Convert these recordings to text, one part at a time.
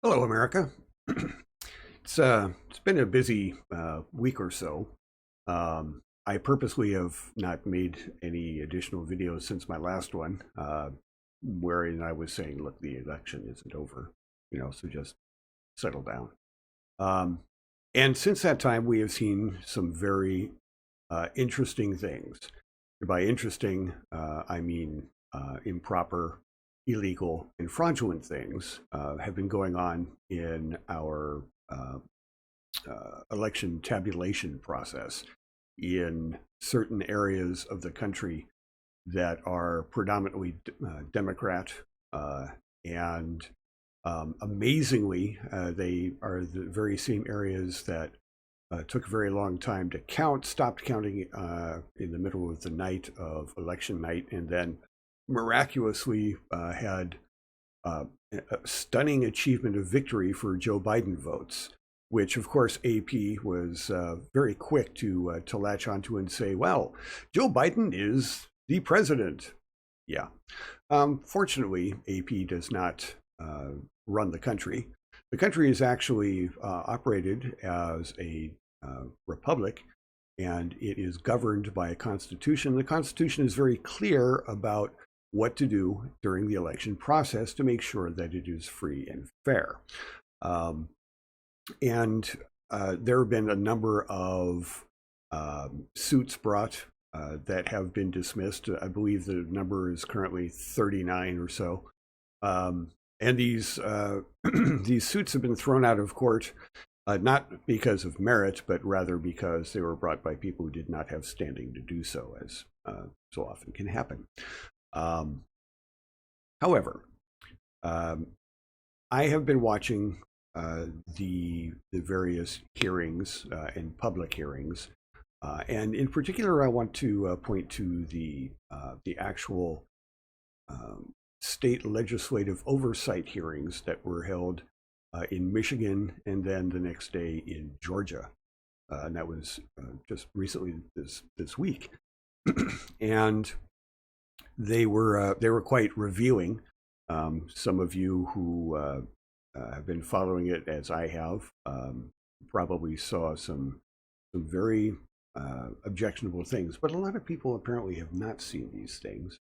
Hello, America. It's been a busy week or so. I purposely have not made any additional videos since my last one, wherein I was saying, look, the election isn't over, so just settle down. And since that time, we have seen some very interesting things. By interesting, I mean improper, illegal, and fraudulent things have been going on in our election tabulation process in certain areas of the country that are predominantly Democrat. And amazingly, they are the very same areas that took a very long time to count, stopped counting in the middle of the night of election night, and then miraculously had a stunning achievement of victory for Joe Biden votes, which of course AP was very quick to latch onto and say, well, Joe Biden is the president. Yeah. Fortunately, AP does not run the country. The country is actually operated as a republic, and it is governed by a constitution. The constitution is very clear about what to do during the election process to make sure that it is free and fair. And there have been a number of suits brought that have been dismissed. I believe the number is currently 39 or so. And these these suits have been thrown out of court, not because of merit, but rather because they were brought by people who did not have standing to do so, as so often can happen. However, I have been watching the various hearings and public hearings, and in particular, I want to point to the actual state legislative oversight hearings that were held in Michigan and then the next day in Georgia, and that was just recently this week, and they were quite revealing. Some of you who have been following it as I have probably saw some very objectionable things, but a lot of people apparently have not seen these things,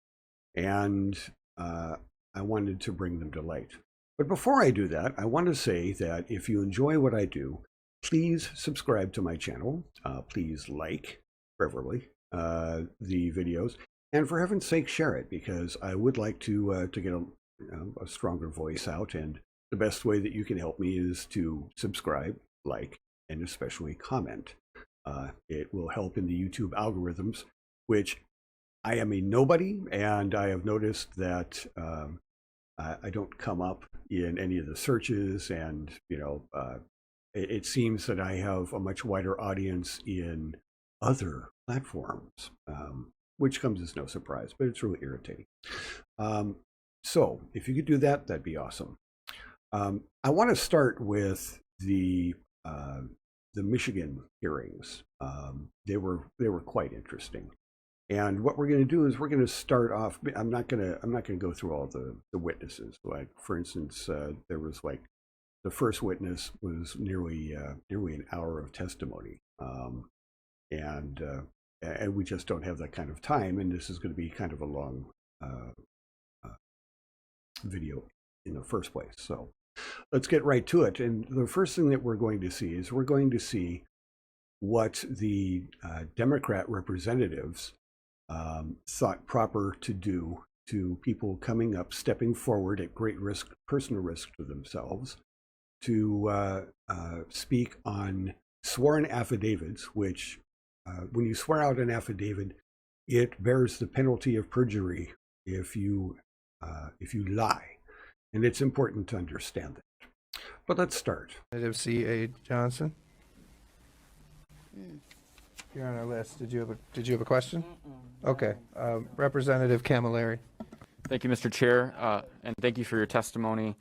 and I wanted to bring them to light. But before I do that, I want to say that if you enjoy what I do, please subscribe to my channel. Please like, preferably, the videos. And for heaven's sake, share it, because I would like to get a stronger voice out. And the best way that you can help me is to subscribe, like, and especially comment. It will help in the YouTube algorithms, which I am a nobody, and I have noticed that I don't come up in any of the searches, and it seems that I have a much wider audience in other platforms, which comes as no surprise, but it's really irritating. So if you could do that, that'd be awesome. I want to start with the Michigan hearings. They were quite interesting. And what we're going to do is we're going to start off. I'm not going to go through all the witnesses. Like, for instance, there was the first witness was nearly an hour of testimony, and we just don't have that kind of time. And this is going to be kind of a long video in the first place. So let's get right to it. And the first thing that we're going to see is what the Democrat representatives thought proper to do to people coming up, stepping forward at great risk, personal risk to themselves, to speak on sworn affidavits, which when you swear out an affidavit, it bears the penalty of perjury if you lie. And it's important to understand that. But let's start. Representative C.A. Johnson. You're on our list. Did you have a question? Okay. Representative Camilleri. Thank you, Mr. Chair, and thank you for your testimony.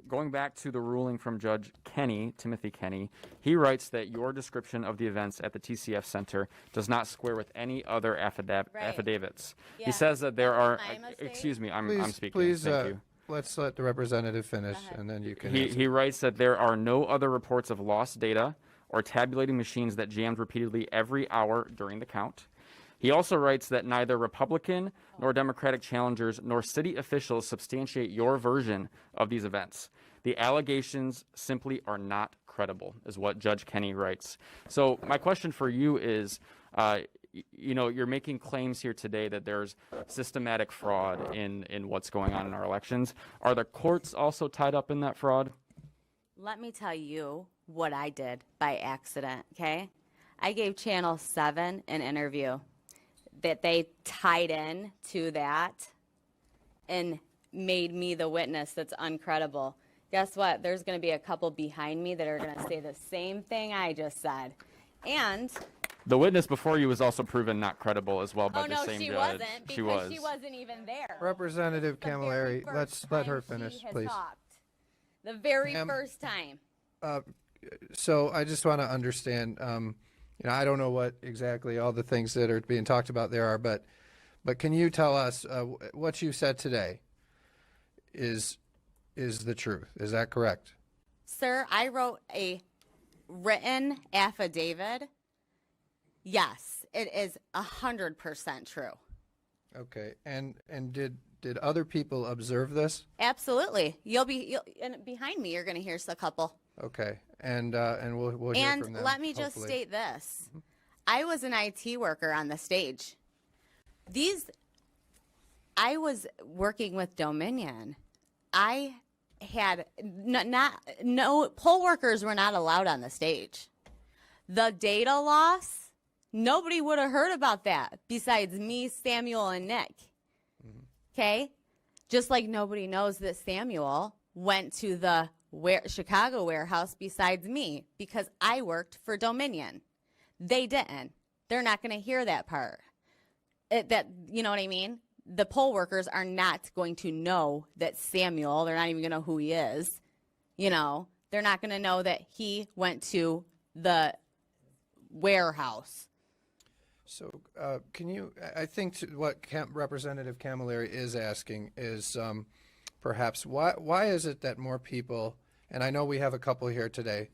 Going back to the ruling from Judge Kenney, Timothy Kenney, he writes that your description of the events at the TCF Center does not square with any other affidavits. Yeah. He says that there are. Excuse me, I'm speaking. Please, thank you. let's let the representative finish, and then you can answer. He writes that there are no other reports of lost data or tabulating machines that jammed repeatedly every hour during the count. He also writes that neither Republican nor Democratic challengers nor city officials substantiate your version of these events. The allegations simply are not credible, is what Judge Kenny writes. So my question for you is, you know, you're making claims here today that there's systematic fraud in what's going on in our elections. Are the courts also tied up in that fraud? Let me tell you what I did by accident, okay? I gave Channel 7 an interview that they tied in to that and made me the witness that's uncredible. Guess what? There's going to be a couple behind me that are going to say the same thing I just said. And The witness before you was also proven not credible as well by oh the no, same she judge. wasn't, because she wasn't even there. Representative The very Camilleri, first let's let her time finish, she has please. talked. The very Ma'am. first time. So I just want to understand, you know, I don't know what exactly all the things that are being talked about there are, but can you tell us what you said today is the truth? Is that correct? Sir, I wrote a written affidavit. Yes, it is 100% true. Okay, and did other people observe this? Absolutely. And behind me, you're going to hear a couple. Okay, and we'll hear And from them. let me just hopefully. state this. I was an IT worker on the stage. I was working with Dominion. I had no poll workers were not allowed on the stage. The data loss, nobody would have heard about that besides me, Samuel, and Nick. Okay? Just like nobody knows that Samuel went to the Chicago warehouse besides me because I worked for Dominion. They didn't. They're not going to hear that part. You know what I mean? The poll workers are not going to know that Samuel, they're not even going to know who he is. You know, they're not going to know that he went to the warehouse. So can you, I think what Representative Camilleri is asking is perhaps why is it that more people, and I know we have a couple here today,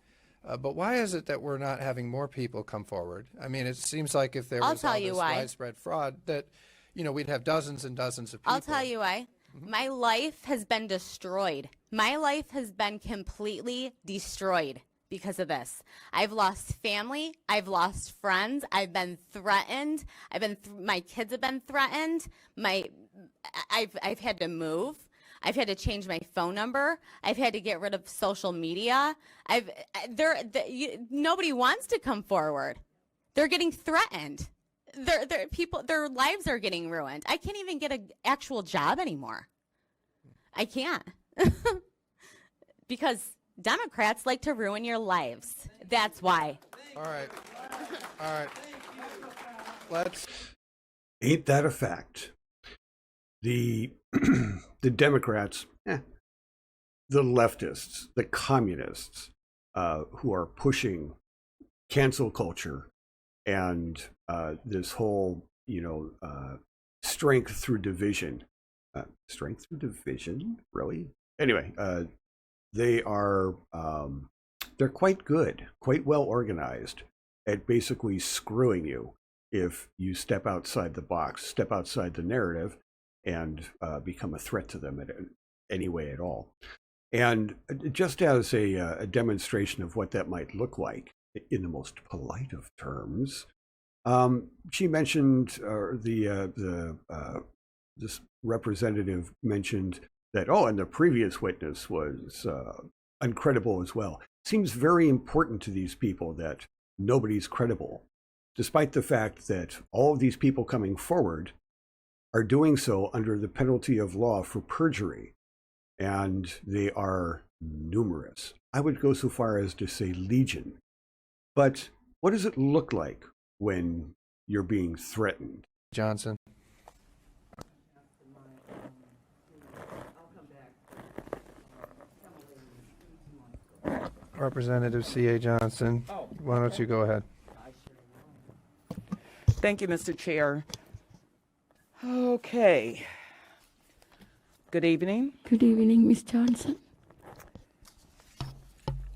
but why is it that we're not having more people come forward? I mean, it seems like if there I'll was tell all you this why. widespread fraud that, you know, we'd have dozens and dozens of people. I'll tell you why. My life has been destroyed. My life has been completely destroyed because of this. I've lost family. I've lost friends. I've been threatened. My kids have been threatened. I've had to move. I've had to change my phone number. I've had to get rid of social media. Nobody wants to come forward. They're getting threatened. Their lives are getting ruined. I can't even get an actual job anymore. I can't. Because Democrats like to ruin your lives. That's why. All right. All right. Let's. Ain't that a fact? The Democrats, the leftists, the communists, who are pushing cancel culture and this whole, strength through division. Strength through division, really? Anyway, they are they're quite good, quite well organized at basically screwing you if you step outside the box, step outside the narrative, and become a threat to them in any way at all. And just as a demonstration of what that might look like in the most polite of terms, she mentioned, this representative mentioned that, and the previous witness was uncredible as well. Seems very important to these people that nobody's credible, despite the fact that all of these people coming forward are doing so under the penalty of law for perjury, and they are numerous. I would go so far as to say legion. But what does it look like when you're being threatened? Johnson. Representative C.A. Johnson, why don't you go ahead? Thank you, Mr. Chair. Okay. Good evening. Good evening, Miss Johnson.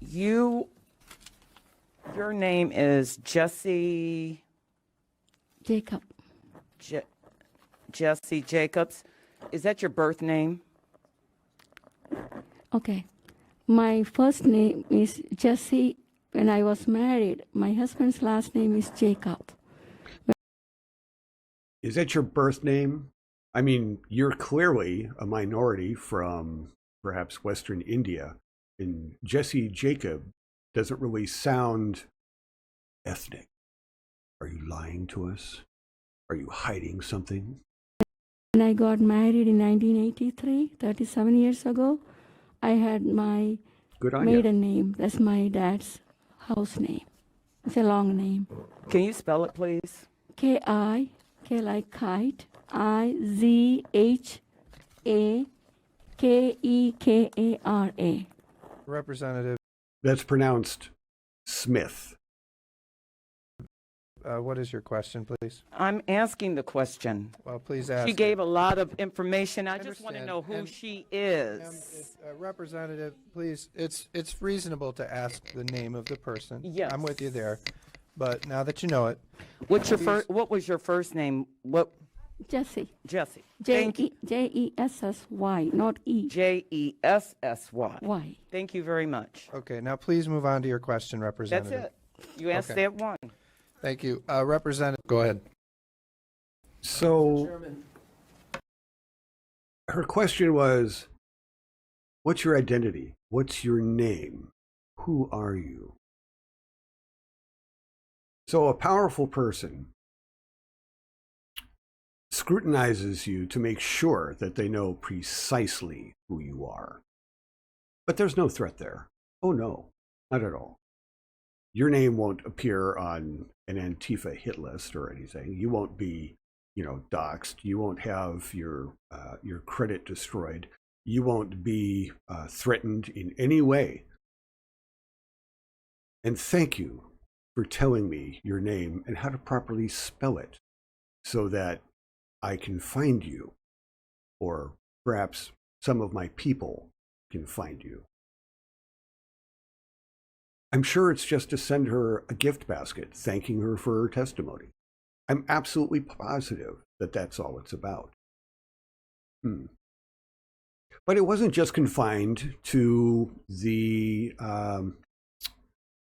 Your name is Jesse Jacob. Jesse Jacobs. Is that your birth name? Okay. My first name is Jesse. When I was married, my husband's last name is Jacob. Is that your birth name? I mean, you're clearly a minority from perhaps Western India, and Jesse Jacob doesn't really sound ethnic. Are you lying to us? Are you hiding something? When I got married in 1983, 37 years ago, I had my Good on you. maiden name. That's my dad's house name. It's a long name. Can you spell it, please? K-I, K like kite, I-Z-H-A-K-E-K-A-R-A. Representative, That's pronounced Smith. what is your question, please? I'm asking the question. Well, please ask. She it. gave a lot of information. I just want to understand. know who And- she is. Representative, please, it's reasonable to ask the name of the person. Yes. I'm with you there. But now that you know it, What was your first name? What? Jesse. Jesse. Thank you. J-E-S-S-Y, not E. Jessy. Y. Thank you very much. okay, now please move on to your question, That's Representative. it. You asked Okay. that one. Thank you. Representative, go ahead. So her question was, what's your identity? What's your name? Who are you? So a powerful person scrutinizes you to make sure that they know precisely who you are. But there's no threat there. Oh no, not at all. Your name won't appear on an Antifa hit list or anything. You won't be, doxxed. You won't have your credit destroyed. You won't be threatened in any way. And thank you for telling me your name and how to properly spell it so that I can find you, or perhaps some of my people can find you. I'm sure it's just to send her a gift basket thanking her for her testimony. I'm absolutely positive that that's all it's about. But it wasn't just confined to the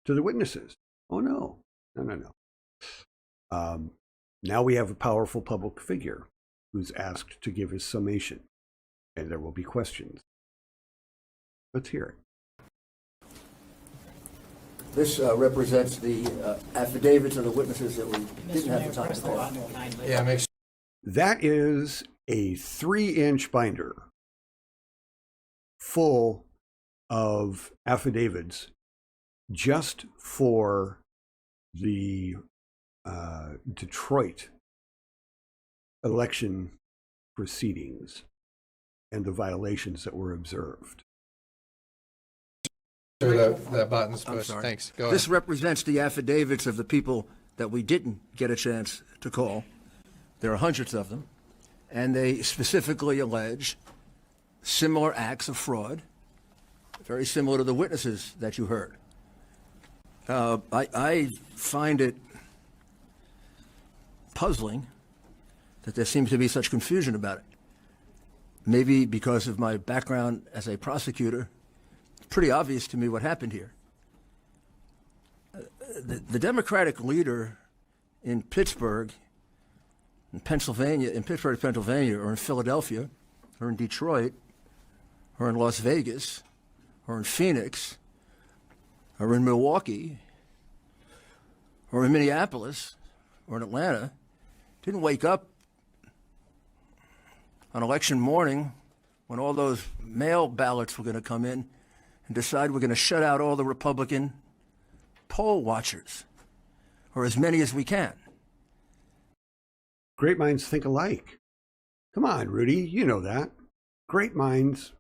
witnesses. Oh no. Now we have a powerful public figure who's asked to give his summation, and there will be questions. Let's hear it. This represents the affidavits of the witnesses that we didn't have the time to call. Yeah, make sure. That is a 3-inch binder full of affidavits just for the Detroit election proceedings and the violations that were observed. That button's I'm pushed. sorry. Thanks. Go This ahead. represents the affidavits of the people that we didn't get a chance to call. There are hundreds of them, and they specifically allege similar acts of fraud, very similar to the witnesses that you heard. I find it puzzling that there seems to be such confusion about it. Maybe because of my background as a prosecutor, it's pretty obvious to me what happened here. The Democratic leader in Pittsburgh, Pennsylvania, or in Philadelphia, or in Detroit, or in Las Vegas, or in Phoenix, or in Milwaukee, or in Minneapolis, or in Atlanta, didn't wake up on election morning when all those mail ballots were going to come in and decide we're going to shut out all the Republican poll watchers, or as many as we can. Great minds think alike. Come on, Rudy, you know that. Great minds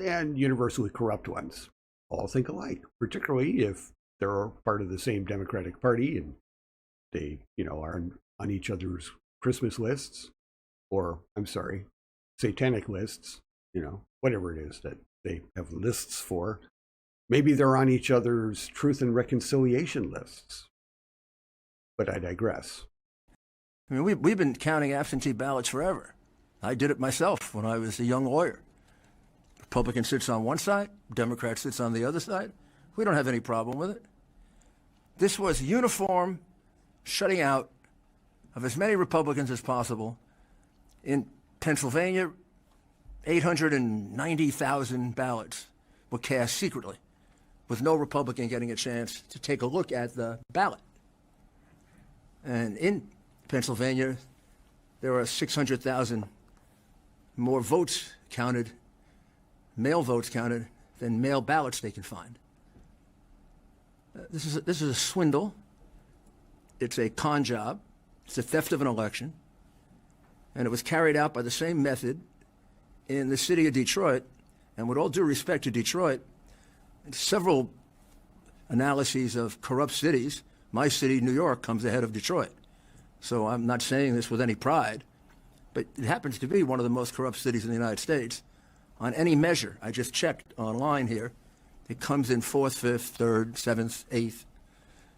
and universally corrupt ones all think alike, particularly if they're part of the same Democratic Party and they, are on each other's Christmas lists, or, I'm sorry, satanic lists, whatever it is that they have lists for. Maybe they're on each other's truth and reconciliation lists. But I digress. I mean, we've been counting absentee ballots forever. I did it myself when I was a young lawyer. Republican sits on one side, Democrat sits on the other side. We don't have any problem with it. This was uniform shutting out of as many Republicans as possible. In Pennsylvania, 890,000 ballots were cast secretly, with no Republican getting a chance to take a look at the ballot. And in Pennsylvania, there are 600,000 more votes counted, mail votes counted, than mail ballots they can find. This is a swindle. It's a con job. It's a theft of an election. And it was carried out by the same method in the city of Detroit. And with all due respect to Detroit, several analyses of corrupt cities, my city, New York, comes ahead of Detroit. So I'm not saying this with any pride, but it happens to be one of the most corrupt cities in the United States. On any measure, I just checked online here, it comes in 4th, 5th, 3rd, 7th, 8th.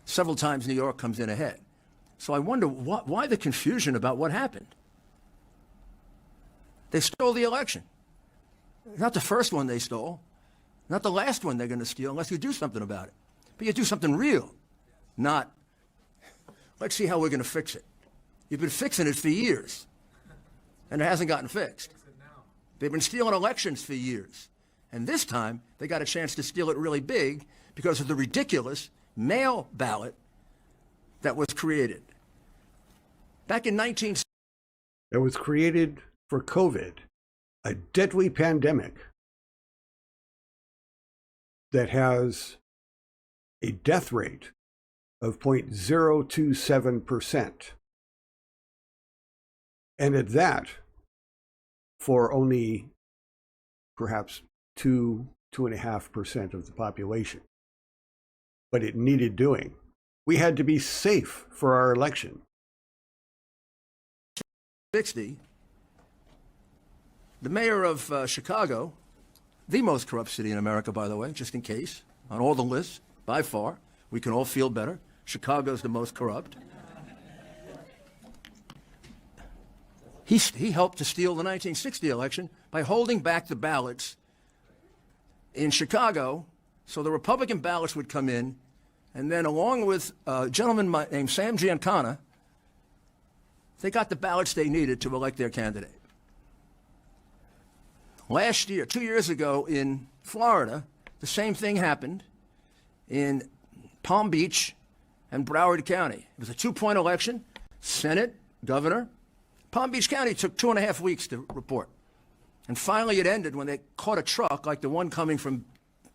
Several times New York comes in ahead. So I wonder why the confusion about what happened. They stole the election. Not the first one they stole, not the last one they're going to steal unless you do something about it. But you do something real, not, let's see how we're going to fix it. You've been fixing it for years, and it hasn't gotten fixed. They've been stealing elections for years. And this time, they got a chance to steal it really big because of the ridiculous mail ballot that was created. Back in that was created for COVID, a deadly pandemic that has a death rate of 0.027%. And at that, for only perhaps 2.5% of the population. But it needed doing. We had to be safe for our election. 1960, the mayor of Chicago, the most corrupt city in America, by the way, just in case, on all the lists, by far, we can all feel better. Chicago's the most corrupt. He helped to steal the 1960 election by holding back the ballots in Chicago so the Republican ballots would come in, and then along with a gentleman named Sam Giancana, they got the ballots they needed to elect their candidate. Last year, 2 years ago in Florida, the same thing happened in Palm Beach and Broward County. It was a 2-point election, Senate, governor. Palm Beach County took 2.5 weeks to report. And finally it ended when they caught a truck like the one coming from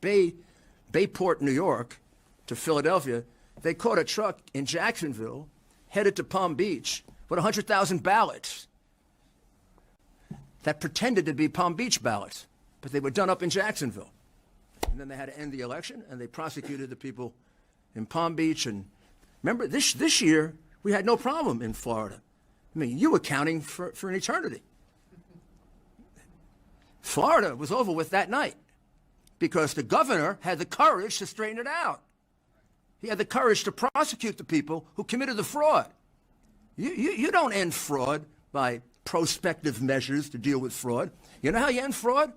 Bayport, New York to Philadelphia. They caught a truck in Jacksonville headed to Palm Beach with 100,000 ballots that pretended to be Palm Beach ballots, but they were done up in Jacksonville. And then they had to end the election, and they prosecuted the people in Palm Beach. And remember, this year, we had no problem in Florida. I mean, you were counting for an eternity. Florida was over with that night because the governor had the courage to straighten it out. He had the courage to prosecute the people who committed the fraud. You don't end fraud by prospective measures to deal with fraud. You know how you end fraud?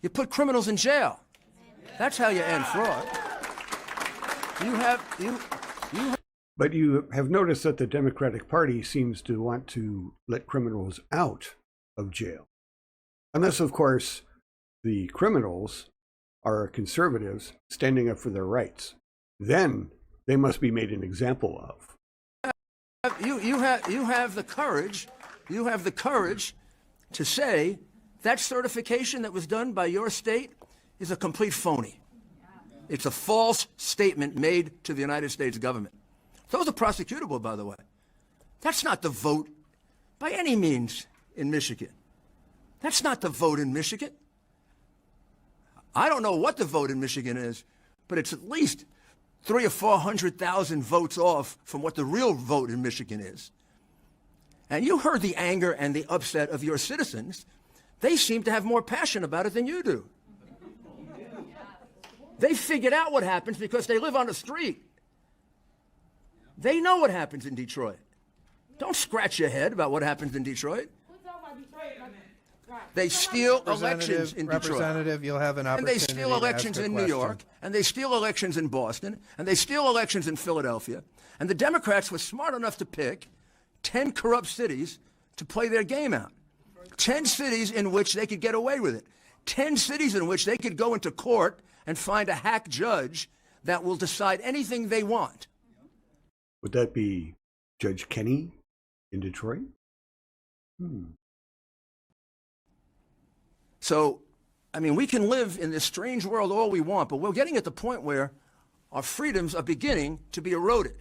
You put criminals in jail. That's how you end fraud. But you have noticed that the Democratic Party seems to want to let criminals out of jail. Unless, of course, the criminals are conservatives standing up for their rights. Then they must be made an example of. You have the courage to say that certification that was done by your state is a complete phony. It's a false statement made to the United States government. Those are prosecutable, by the way. That's not the vote by any means in Michigan. That's not the vote in Michigan. I don't know what the vote in Michigan is, but it's at least 300,000 or 400,000 votes off from what the real vote in Michigan is. And you heard the anger and the upset of your citizens They seem to have more passion about it than you do. They figured out what happens because they live on the street. They know what happens in Detroit. Don't scratch your head about what happens in Detroit. They steal elections in Detroit. Representative, you'll have an And opportunity they steal to elections ask a in New question. York, and they steal elections in Boston, and they steal elections in Philadelphia. And the Democrats were smart enough to pick 10 corrupt cities to play their game out. 10 cities in which they could get away with it. 10 cities in which they could go into court and find a hack judge that will decide anything they want. Would that be Judge Kenney in Detroit? So, I mean, we can live in this strange world all we want, but we're getting at the point where our freedoms are beginning to be eroded.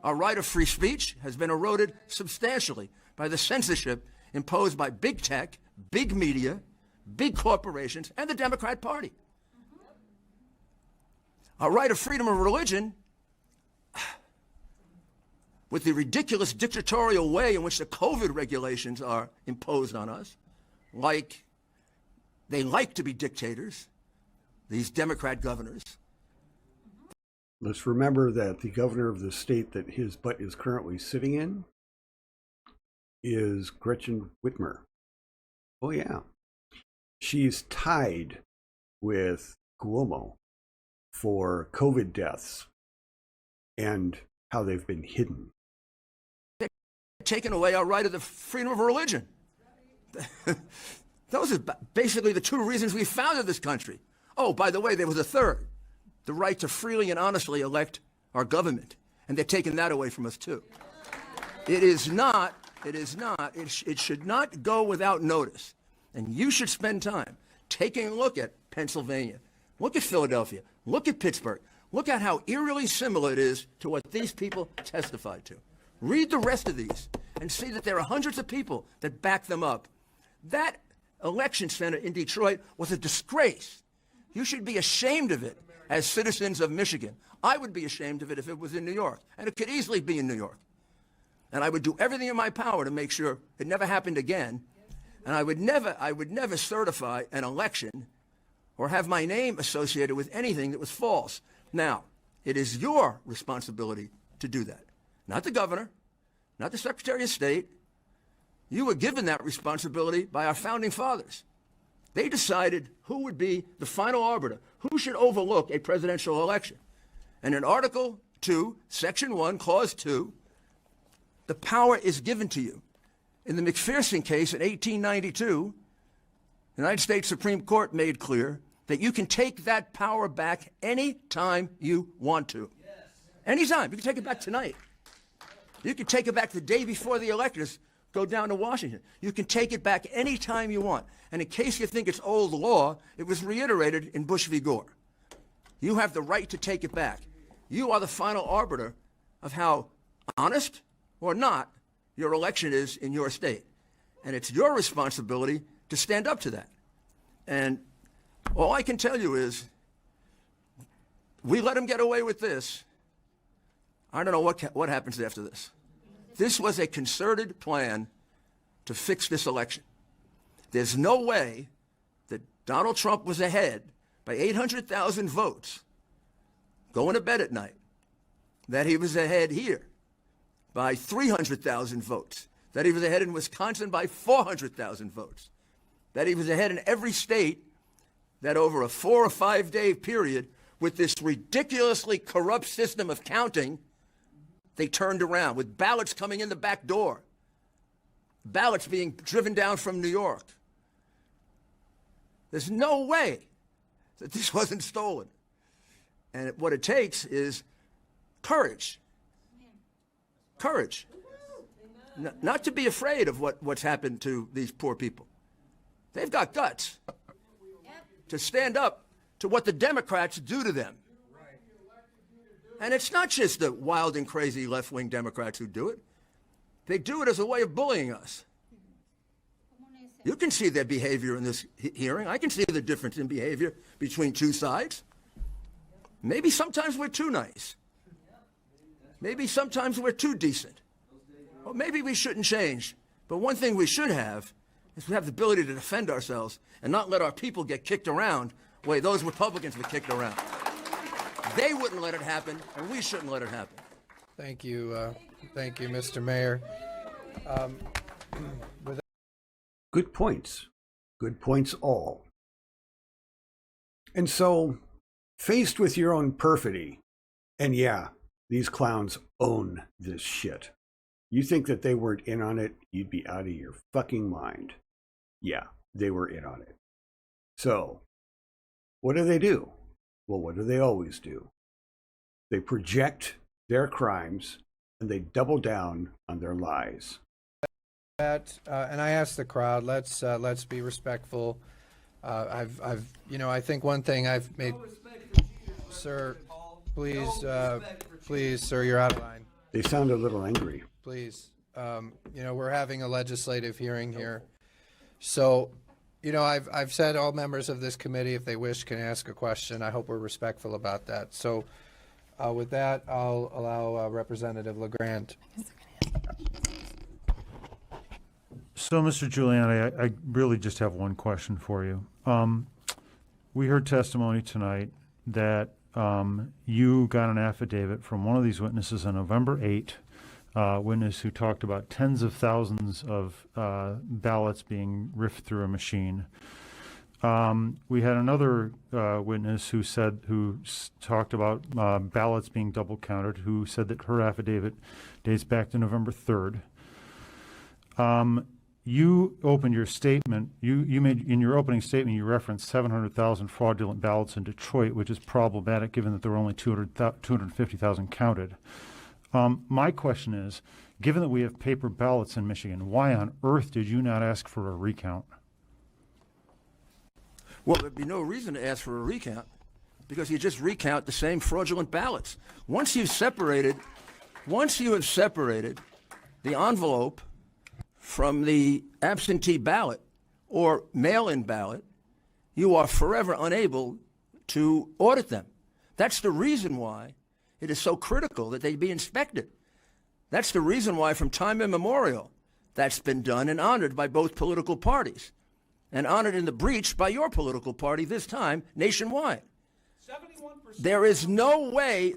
Our right of free speech has been eroded substantially by the censorship imposed by big tech, big media, big corporations, and the Democrat Party. Our right of freedom of religion, with the ridiculous dictatorial way in which the COVID regulations are imposed on us, like they like to be dictators, these Democrat governors. Let's remember that the governor of the state that his butt is currently sitting in is Gretchen Whitmer. Oh, yeah. She's tied with Cuomo for COVID deaths and how they've been hidden. Taken away our right of the freedom of religion. Those are basically the two reasons we founded this country. Oh, by the way, there was a third, the right to freely and honestly elect our government. And they're taking that away from us too. It should not go without notice. And you should spend time taking a look at Pennsylvania, look at Philadelphia, look at Pittsburgh, look at how eerily similar it is to what these people testified to. Read the rest of these and see that there are hundreds of people that back them up. That election center in Detroit was a disgrace. You should be ashamed of it as citizens of Michigan. I would be ashamed of it if it was in New York, and it could easily be in New York. And I would do everything in my power to make sure it never happened again. And I would never certify an election or have my name associated with anything that was false. Now, it is your responsibility to do that. Not the governor, not the Secretary of State. You were given that responsibility by our founding fathers. They decided who would be the final arbiter, who should overlook a presidential election. And in Article 2, Section 1, Clause 2, the power is given to you. In the McPherson case in 1892, the United States Supreme Court made clear that you can take that power back any time you want to. Yes. Anytime. You can take it back tonight. You can take it back the day before the electors go down to Washington. You can take it back any time you want. And in case you think it's old law, it was reiterated in Bush v. Gore. You have the right to take it back. You are the final arbiter of how honest or not your election is in your state. And it's your responsibility to stand up to that. And all I can tell you is, we let them get away with this. I don't know what happens after this. This was a concerted plan to fix this election. There's no way that Donald Trump was ahead by 800,000 votes going to bed at night, that he was ahead here by 300,000 votes, that he was ahead in Wisconsin by 400,000 votes, that he was ahead in every state, that over a 4 or 5 day period with this ridiculously corrupt system of counting, they turned around with ballots coming in the back door, ballots being driven down from New York. There's no way that this wasn't stolen. And what it takes is courage. Courage. Not to be afraid of what's happened to these poor people. They've got guts to stand up to what the Democrats do to them. And it's not just the wild and crazy left-wing Democrats who do it. They do it as a way of bullying us. You can see their behavior in this hearing. I can see the difference in behavior between two sides. Maybe sometimes we're too nice. Maybe sometimes we're too decent. Or maybe we shouldn't change. But one thing we should have is we have the ability to defend ourselves and not let our people get kicked around the way those Republicans were kicked around. They wouldn't let it happen, and we shouldn't let it happen. Thank you, Mr. Mayor. Good points. Good points all. And so, faced with your own perfidy, and yeah, these clowns own this shit. You think that they weren't in on it, you'd be out of your fucking mind. Yeah, they were in on it. So, what do? Well, what do they always do? They project their crimes and they double down on their lies. And I asked the crowd, let's be respectful. I think one thing I've made, sir, please, sir, you're out of line. They sound a little angry. Please, we're having a legislative hearing here, so, I've said all members of this committee, if they wish, can ask a question. I hope we're respectful about that. So, with that, I'll allow Representative LeGrand. So, Mr. Giuliani, I really just have one question for you. We heard testimony tonight that you got an affidavit from one of these witnesses on November 8, witness who talked about tens of thousands of ballots being riffed through a machine. We had another witness who talked about ballots being double counted, who said that her affidavit dates back to November 3rd. You opened your statement, you made, in your opening statement, you referenced 700,000 fraudulent ballots in Detroit, which is problematic given that there were only 250,000 counted. My question is, given that we have paper ballots in Michigan, why on earth did you not ask for a recount? Well, there'd be no reason to ask for a recount because you just recount the same fraudulent ballots. Once you have separated the envelope from the absentee ballot or mail-in ballot, you are forever unable to audit them. That's the reason why it is so critical that they be inspected. That's the reason why from time immemorial that's been done and honored by both political parties and honored in the breach by your political party this time nationwide. 71%. There is no way,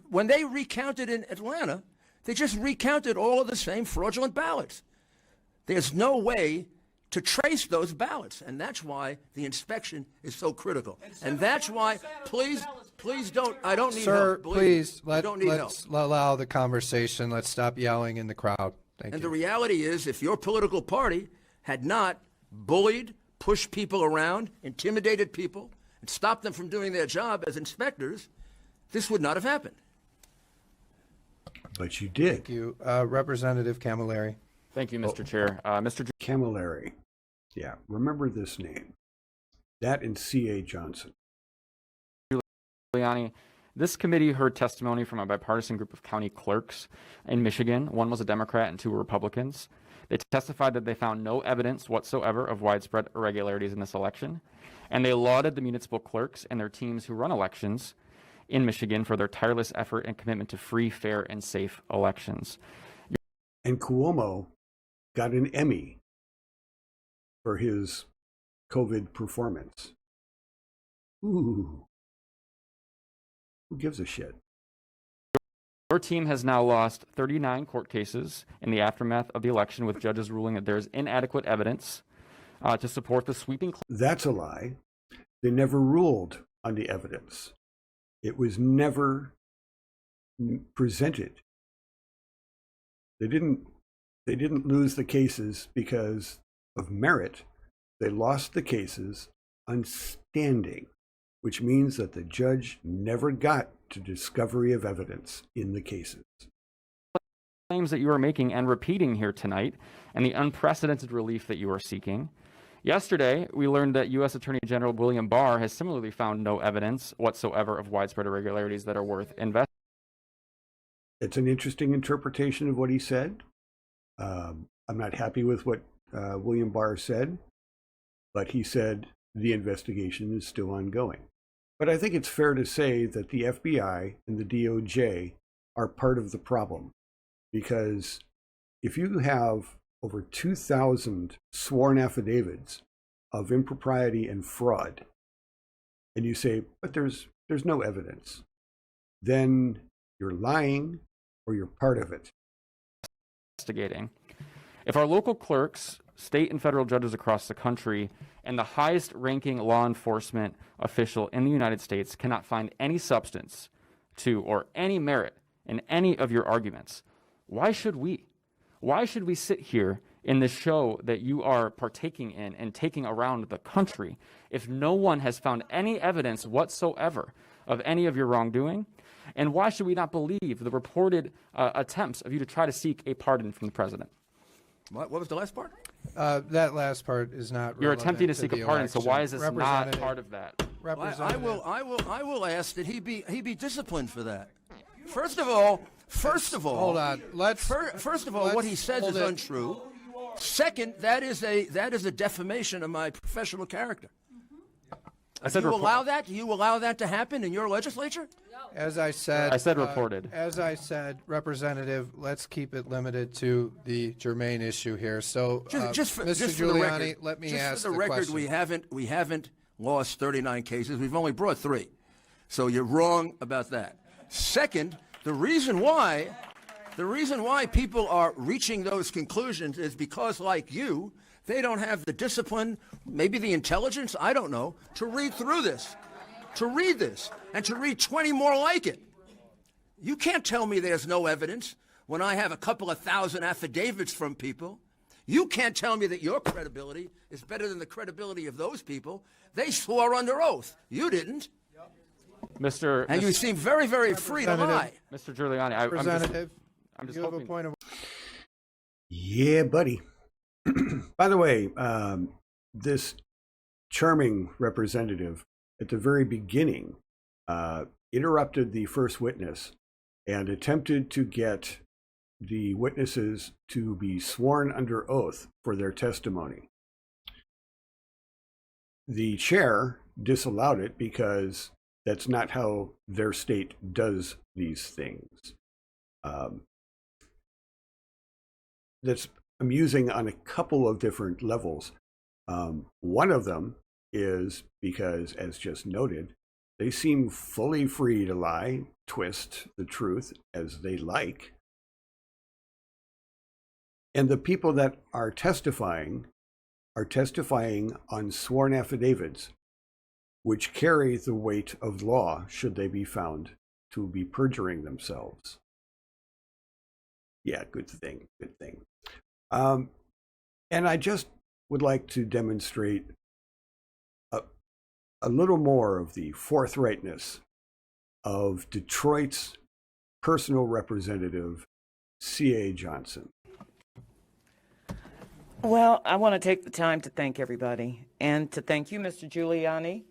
when they recounted in Atlanta, they just recounted all of the same fraudulent ballots. There's no way to trace those ballots, and that's why the inspection is so critical. And that's why, please don't, I don't need Sir, help. please, let's allow the conversation. Let's stop yelling in the crowd. Thank you. And the reality is, if your political party had not bullied, pushed people around, intimidated people, and stopped them from doing their job as inspectors, this would not have happened. But you did. Thank you. Representative Camilleri. Thank you, Mr. Chair. Mr. Camilleri. Yeah, remember this name. That and C.A. Johnson. Giuliani, this committee heard testimony from a bipartisan group of county clerks in Michigan. One was a Democrat and two were Republicans. They testified that they found no evidence whatsoever of widespread irregularities in this election, and they lauded the municipal clerks and their teams who run elections in Michigan for their tireless effort and commitment to free, fair, and safe elections. And Cuomo got an Emmy for his COVID performance. Ooh. Who gives a shit? Your team has now lost 39 court cases in the aftermath of the election, with judges ruling that there is inadequate evidence to support the sweeping. That's a lie. They never ruled on the evidence. It was never presented. They didn't lose the cases because of merit. They lost the cases on standing, which means that the judge never got to discovery of evidence in the cases. Claims that you are making and repeating here tonight, and the unprecedented relief that you are seeking. Yesterday, we learned that U.S. Attorney General William Barr has similarly found no evidence whatsoever of widespread irregularities that are worth investigating. It's an interesting interpretation of what he said. I'm not happy with what William Barr said, but he said the investigation is still ongoing. But I think it's fair to say that the FBI and the DOJ are part of the problem, because if you have over 2,000 sworn affidavits of impropriety and fraud, and you say, but there's no evidence, then you're lying or you're part of it. Investigating. If our local clerks, state and federal judges across the country, and the highest ranking law enforcement official in the United States cannot find any substance to or any merit in any of your arguments, why should we? Why should we sit here in this show that you are partaking in and taking around the country if no one has found any evidence whatsoever of any of your wrongdoing? And why should we not believe the reported attempts of you to try to seek a pardon from the president? What was the last part? That last part is not. You're relevant attempting to seek a the pardon, so why is this not Representative- part of that? Representative, I will ask that he be disciplined for that. First of all, hold on. Let's. First of all, what he says hold is it. untrue. Second, that is a defamation of my professional character. I said Do you report- allow that? Do you allow that to happen in your legislature? As I said. I said reported. As I said, Representative, let's keep it limited to the germane issue here. So, Just for Mr. the Giuliani, record, let me just ask for the the record, question. we haven't lost 39 cases. We've only brought 3. So you're wrong about that. Second, the reason why people are reaching those conclusions is because, like you, they don't have the discipline, maybe the intelligence, I don't know, to read through this, and to read 20 more like it. You can't tell me there's no evidence when I have a couple of thousand affidavits from people. You can't tell me that your credibility is better than the credibility of those people. They swore under oath. You didn't. And you seem very, very free to lie. Mr. Giuliani, Representative, I'm just you have a hoping. point of. Yeah, buddy. By the way, this charming representative at the very beginning interrupted the first witness and attempted to get the witnesses to be sworn under oath for their testimony. The chair disallowed it because that's not how their state does these things. That's amusing on a couple of different levels. One of them is because, as just noted, they seem fully free to lie, twist the truth as they like. And the people that are testifying on sworn affidavits, which carry the weight of law should they be found to be perjuring themselves. Yeah, good thing. And I just would like to demonstrate a little more of the forthrightness of Detroit's personal representative, C.A. Johnson. Well, I want to take the time to thank everybody and to thank you, Mr. Giuliani.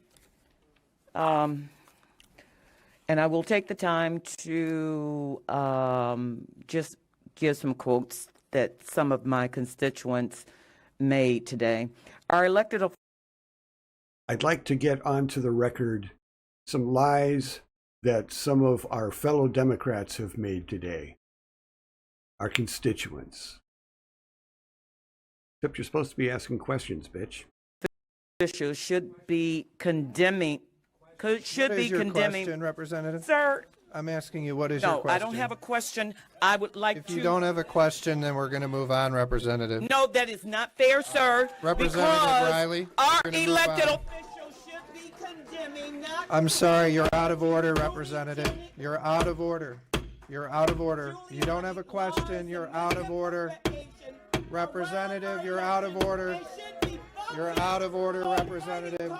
And I will take the time to just give some quotes that some of my constituents made today. Our elected officials. I'd like to get onto the record some lies that some of our fellow Democrats have made today, our constituents. Except you're supposed to be asking questions, bitch. Officials should be condemning. Should What be is your condemning. question, Representative? Sir, I'm asking you, what is your no, question? I don't have a question. I would like If to. you don't have a question, then we're going to move on, Representative. No, that is not fair, sir. Representative because Riley, our we're gonna move elected on. officials should be condemning, not. I'm sorry, you're out of order, Representative. You're out of order. You're out of order. You don't have a question. You're out of order. Representative, you're out of order. You're out of order, Representative.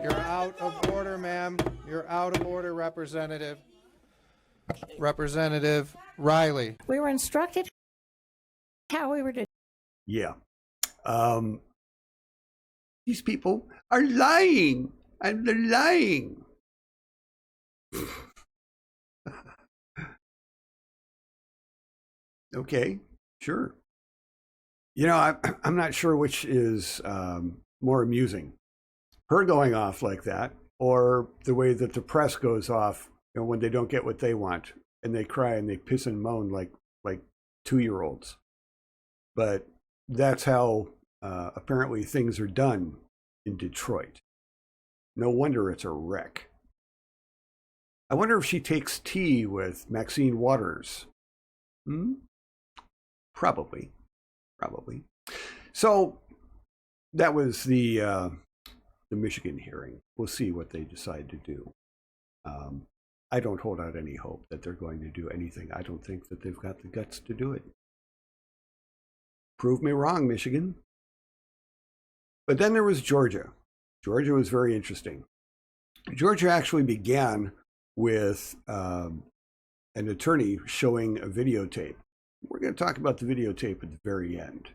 You're out of order, ma'am. You're out of order, Representative. Representative Riley. We were instructed how we were to. Yeah. These people are lying, and they're lying. Okay, sure. You know, I'm not sure which is more amusing. Her going off like that, or the way that the press goes off, you know, when they don't get what they want, and they cry and they piss and moan like 2-year-olds. But that's how apparently things are done in Detroit. No wonder it's a wreck. I wonder if she takes tea with Maxine Waters. Probably. So that was the Michigan hearing. We'll see what they decide to do. I don't hold out any hope that they're going to do anything. I don't think that they've got the guts to do it. Prove me wrong, Michigan. But then there was Georgia. Georgia was very interesting. Georgia actually began with an attorney showing a videotape. We're going to talk about the videotape at the very end.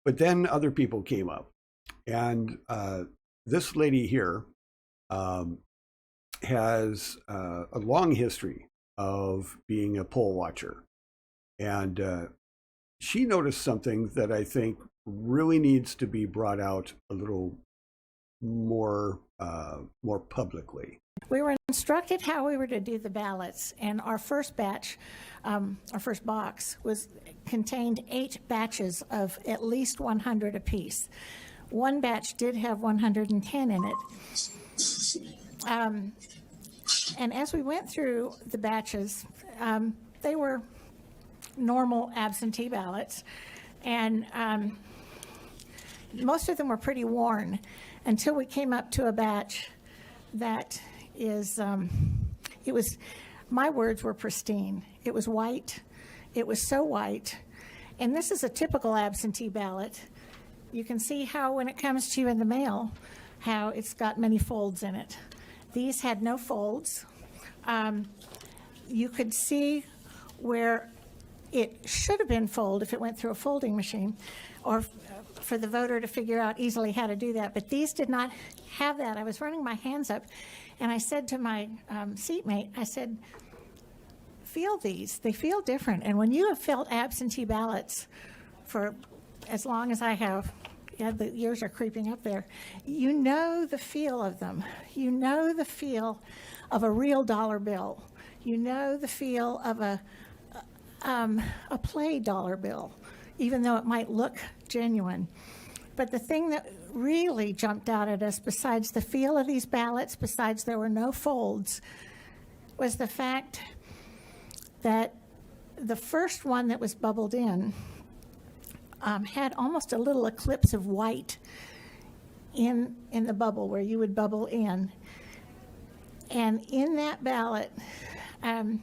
But then other people came up. And this lady here has a long history of being a poll watcher. And she noticed something that I think really needs to be brought out a little more publicly. We were instructed how we were to do the ballots, and our first batch, our first box, contained 8 batches of at least 100 apiece. One batch did have 110 in it. And as we went through the batches, they were normal absentee ballots, and most of them were pretty worn until we came up to a batch that is, it was, my words were pristine. It was white. It was so white. And this is a typical absentee ballot. You can see how when it comes to you in the mail, how it's got many folds in it. These had no folds. You could see where it should have been folded if it went through a folding machine, or for the voter to figure out easily how to do that. But these did not have that. I was running my hands up, and I said to my seatmate, I said, feel these. They feel different. And when you have felt absentee ballots for as long as I have, yeah, the years are creeping up there, you know the feel of them. You know the feel of a real dollar bill. You know the feel of a play dollar bill, even though it might look genuine. But the thing that really jumped out at us, besides the feel of these ballots, besides there were no folds, was the fact that the first one that was bubbled in had almost a little eclipse of white in the bubble where you would bubble in. And in that ballot, I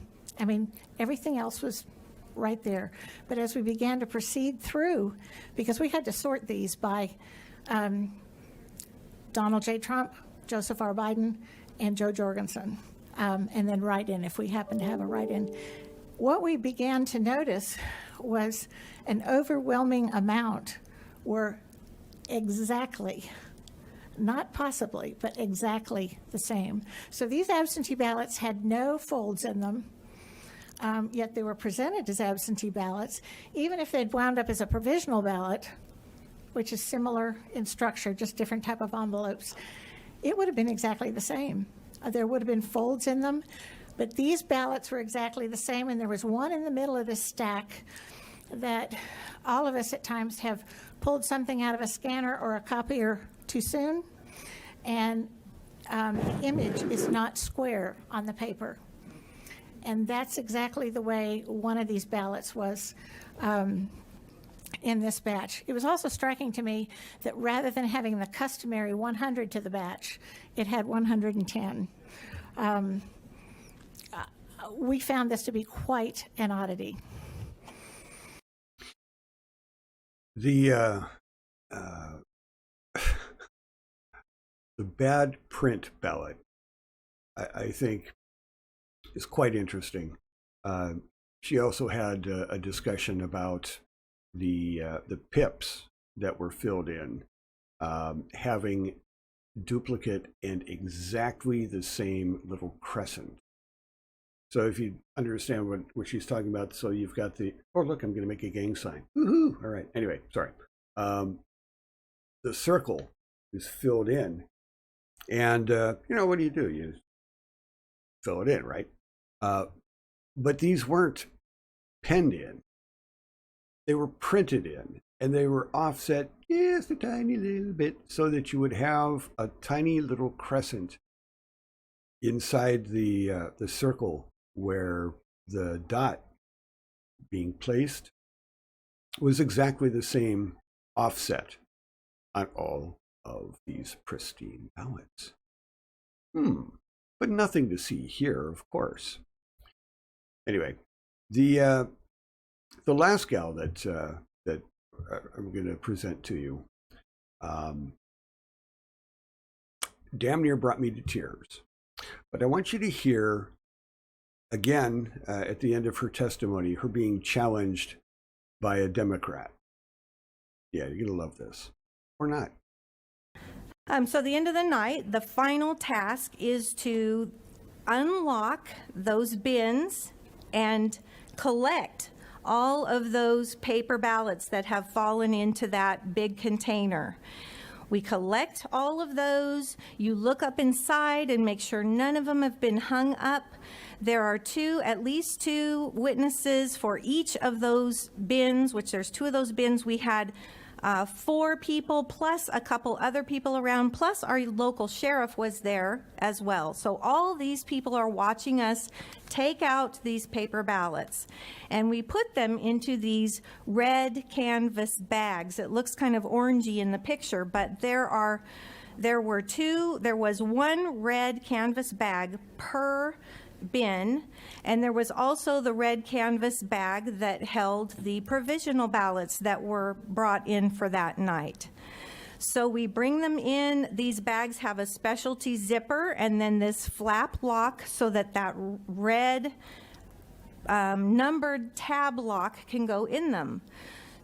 mean, everything else was right there. But as we began to proceed through, because we had to sort these by Donald J. Trump, Joseph R. Biden, and Joe Jorgensen, and then write-in if we happen to have a write-in. What we began to notice was an overwhelming amount were exactly, not possibly, but exactly the same. So these absentee ballots had no folds in them. Yet they were presented as absentee ballots. Even if they'd wound up as a provisional ballot, which is similar in structure, just different type of envelopes, it would have been exactly the same. There would have been folds in them, but these ballots were exactly the same, and there was one in the middle of this stack that all of us at times have pulled something out of a scanner or a copier too soon, and the image is not square on the paper. And that's exactly the way one of these ballots was in this batch. It was also striking to me that rather than having the customary 100 to the batch, it had 110. We found this to be quite an oddity. The bad print ballot, I think, is quite interesting. She also had a discussion about the pips that were filled in having duplicate and exactly the same little crescent. So if you understand what she's talking about, so you've got the, oh look, I'm going to make a gang sign. Woohoo! All right. Anyway, sorry. The circle is filled in, and what do? You fill it in, right? But these weren't penned in; they were printed in, and they were offset just a tiny little bit so that you would have a tiny little crescent inside the circle where the dot being placed was exactly the same offset on all of these pristine ballots. But nothing to see here, of course. Anyway, the last gal that I'm going to present to you damn near brought me to tears. But I want you to hear again at the end of her testimony, her being challenged by a Democrat. Yeah, you're going to love this. Or not. So at the end of the night, the final task is to unlock those bins and collect all of those paper ballots that have fallen into that big container. We collect all of those. You look up inside and make sure none of them have been hung up. There are at least two witnesses for each of those bins, which there's two of those bins. We had 4 people plus a couple other people around, plus our local sheriff was there as well. So all these people are watching us take out these paper ballots, and we put them into these red canvas bags. It looks kind of orangey in the picture, but there was one red canvas bag per bin, and there was also the red canvas bag that held the provisional ballots that were brought in for that night. So we bring them in. These bags have a specialty zipper and then this flap lock so that that red numbered tab lock can go in them.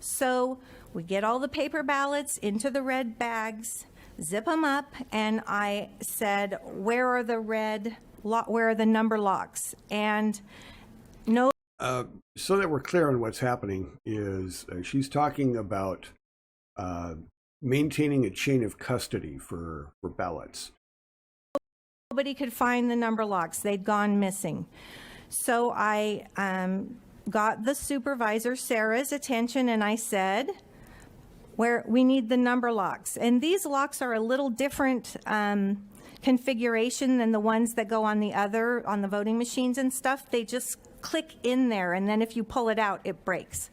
So we get all the paper ballots into the red bags, zip them up, and I said, where are the number locks? And no. So that we're clear on what's happening is she's talking about maintaining a chain of custody for ballots. Nobody could find the number locks. They'd gone missing. So I got the supervisor, Sarah's, attention, and I said, we need the number locks. And these locks are a little different configuration than the ones that go on the voting machines and stuff. They just click in there, and then if you pull it out, it breaks.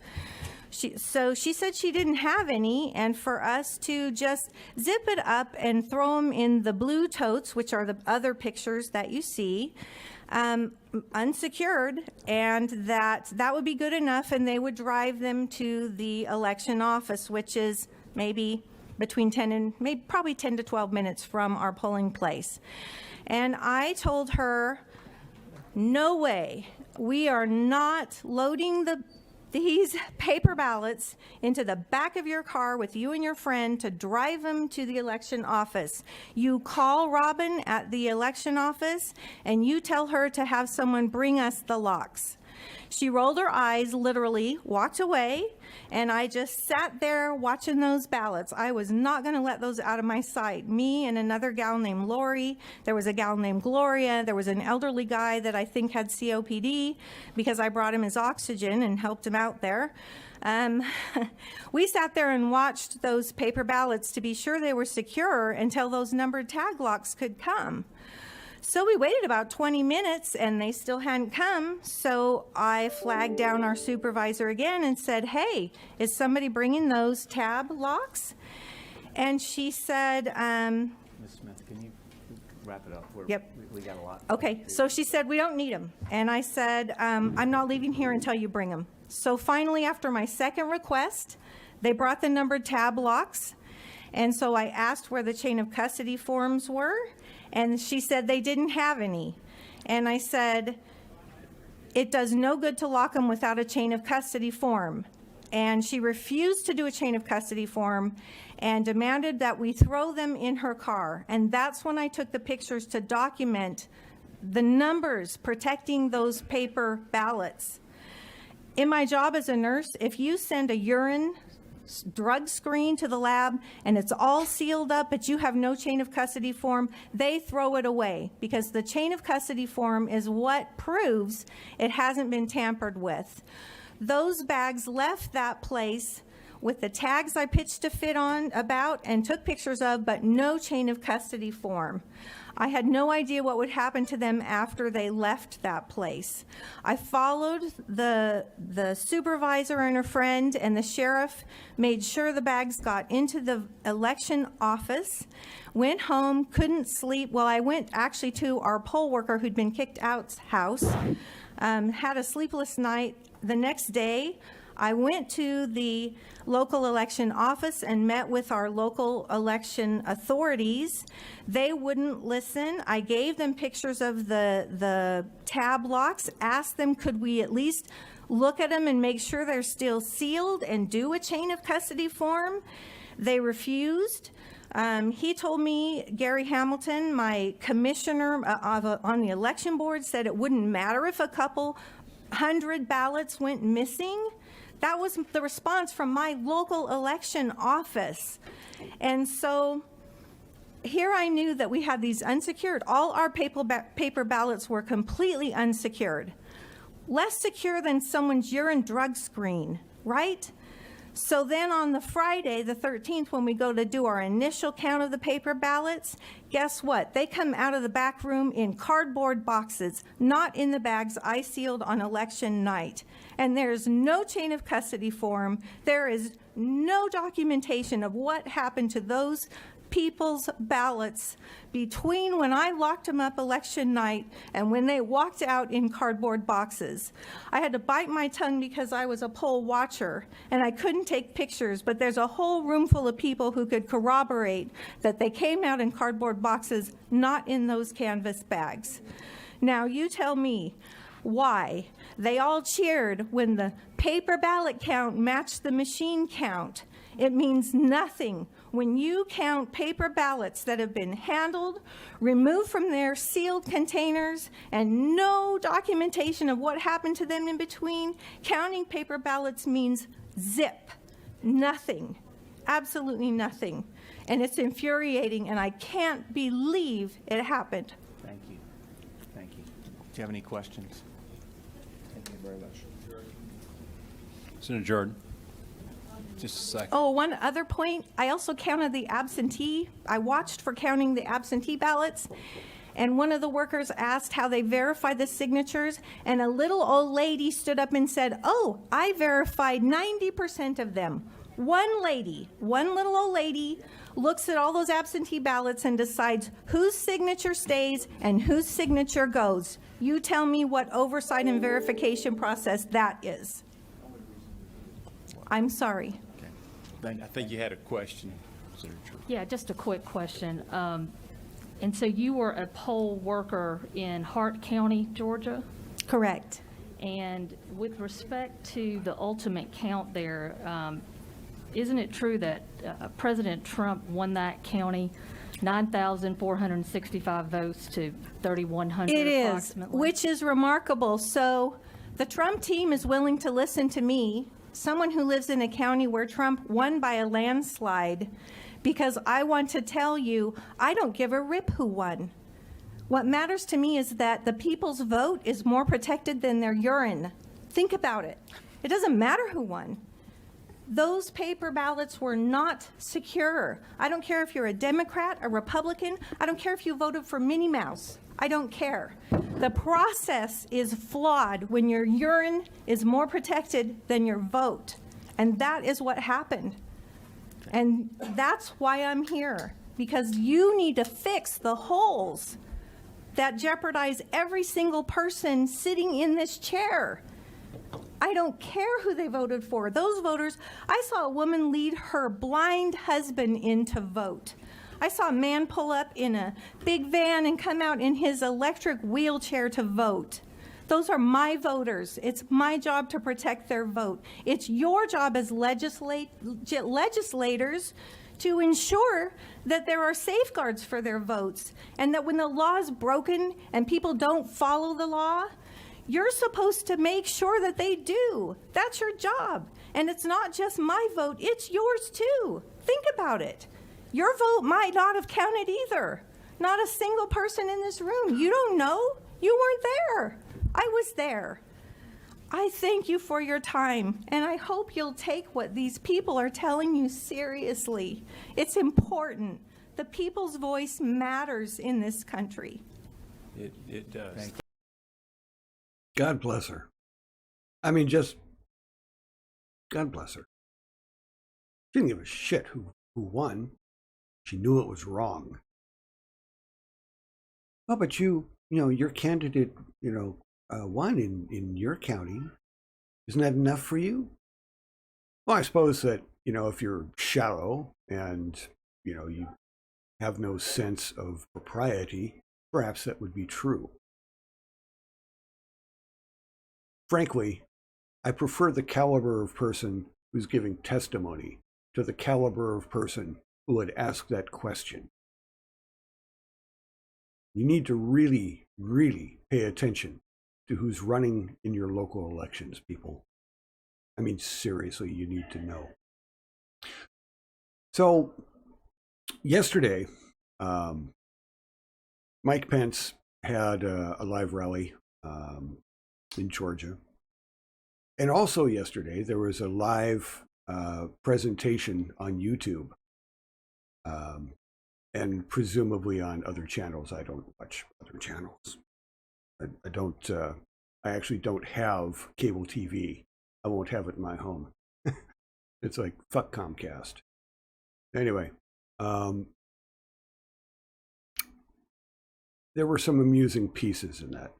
So she said she didn't have any, and for us to just zip it up and throw them in the blue totes, which are the other pictures that you see, unsecured, and that would be good enough, and they would drive them to the election office, which is maybe between 10 and probably 10 to 12 minutes from our polling place. And I told her, no way, we are not loading these paper ballots into the back of your car with you and your friend to drive them to the election office. You call Robin at the election office and you tell her to have someone bring us the locks. She rolled her eyes, literally walked away, and I just sat there watching those ballots. I was not going to let those out of my sight. Me and another gal named Lori. There was a gal named Gloria. There was an elderly guy that I think had COPD because I brought him his oxygen and helped him out there. We sat there and watched those paper ballots to be sure they were secure until those numbered tag locks could come. So we waited about 20 minutes and they still hadn't come. So I flagged down our supervisor again and said, hey, is somebody bringing those tab locks? And she said, Ms. Smith, can you wrap it up? Yep. We got a lot. Okay, so she said, we don't need them. And I said, I'm not leaving here until you bring them. So finally, after my second request, they brought the numbered tab locks. And so I asked where the chain of custody forms were. And she said they didn't have any. And I said, it does no good to lock them without a chain of custody form. And she refused to do a chain of custody form and demanded that we throw them in her car. And that's when I took the pictures to document the numbers protecting those paper ballots. In my job as a nurse, if you send a urine drug screen to the lab and it's all sealed up but you have no chain of custody form, they throw it away because the chain of custody form is what proves it hasn't been tampered with. Those bags left that place with the tags I pitched a fit on about and took pictures of, but no chain of custody form. I had no idea what would happen to them after they left that place. I followed the supervisor and her friend, and the sheriff made sure the bags got into the election office, went home, couldn't sleep. Well, I went actually to our poll worker who'd been kicked out's house, had a sleepless night. The next day, I went to the local election office and met with our local election authorities. They wouldn't listen. I gave them pictures of the tab locks, asked them could we at least look at them and make sure they're still sealed and do a chain of custody form. They refused. He told me, Gary Hamilton, my commissioner on the election board, said it wouldn't matter if a couple 100 ballots went missing. That was the response from my local election office. And so here I knew that we had these unsecured. All our paper ballots were completely unsecured. Less secure than someone's urine drug screen, right? So then on the Friday, the 13th, when we go to do our initial count of the paper ballots, guess what? They come out of the back room in cardboard boxes, not in the bags I sealed on election night. And there's no chain of custody form. There is no documentation of what happened to those people's ballots between when I locked them up election night and when they walked out in cardboard boxes. I had to bite my tongue because I was a poll watcher and I couldn't take pictures, but there's a whole room full of people who could corroborate that they came out in cardboard boxes, not in those canvas bags. Now you tell me why they all cheered when the paper ballot count matched the machine count. It means nothing when you count paper ballots that have been handled, removed from their sealed containers, and no documentation of what happened to them in between. Counting paper ballots means zip, nothing, absolutely nothing. And it's infuriating, and I can't believe it happened. Thank you. Thank you. Do you have any questions? Thank you very much. Senator Jordan. Just a second. Oh, one other point. I also counted the absentee. I watched for counting the absentee ballots, and one of the workers asked how they verified the signatures, and a little old lady stood up and said, "Oh, I verified 90% of them." One lady, one little old lady, looks at all those absentee ballots and decides whose signature stays and whose signature goes. You tell me what oversight and verification process that is. I'm sorry. I think you had a question, Senator Jordan. Yeah, just a quick question. And so you were a poll worker in Hart County, Georgia? Correct. And with respect to the ultimate count there, isn't it true that President Trump won that county 9,465 votes to 3,100 It is, approximately? which is remarkable. So the Trump team is willing to listen to me, someone who lives in a county where Trump won by a landslide, because I want to tell you, I don't give a rip who won. What matters to me is that the people's vote is more protected than their urine. Think about it. It doesn't matter who won. Those paper ballots were not secure. I don't care if you're a Democrat, a Republican. I don't care if you voted for Minnie Mouse. I don't care. The process is flawed when your urine is more protected than your vote. And that is what happened. And that's why I'm here, because you need to fix the holes that jeopardize every single person sitting in this chair. I don't care who they voted for. Those voters, I saw a woman lead her blind husband in to vote. I saw a man pull up in a big van and come out in his electric wheelchair to vote. Those are my voters. It's my job to protect their vote. It's your job as legislators to ensure that there are safeguards for their votes, and that when the law is broken and people don't follow the law, you're supposed to make sure that they do. That's your job. And it's not just my vote, it's yours too. Think about it. Your vote might not have counted either. Not a single person in this room. You don't know. You weren't there. I was there. I thank you for your time, and I hope you'll take what these people are telling you seriously. It's important. The people's voice matters in this country. It does. God bless her. I mean, just God bless her. She didn't give a shit who won. She knew it was wrong. Oh, but you know, your candidate, won in your county. Isn't that enough for you? Well, I suppose that, if you're shallow and, you have no sense of propriety, perhaps that would be true. Frankly, I prefer the caliber of person who's giving testimony to the caliber of person who would ask that question. You need to really, really pay attention to who's running in your local elections, people. I mean, seriously, you need to know. So, yesterday, Mike Pence had a live rally in Georgia. And also yesterday, there was a live presentation on YouTube and presumably on other channels. I don't watch other channels. I actually don't have cable TV. I won't have it in my home. It's like, fuck Comcast. Anyway, there were some amusing pieces in that.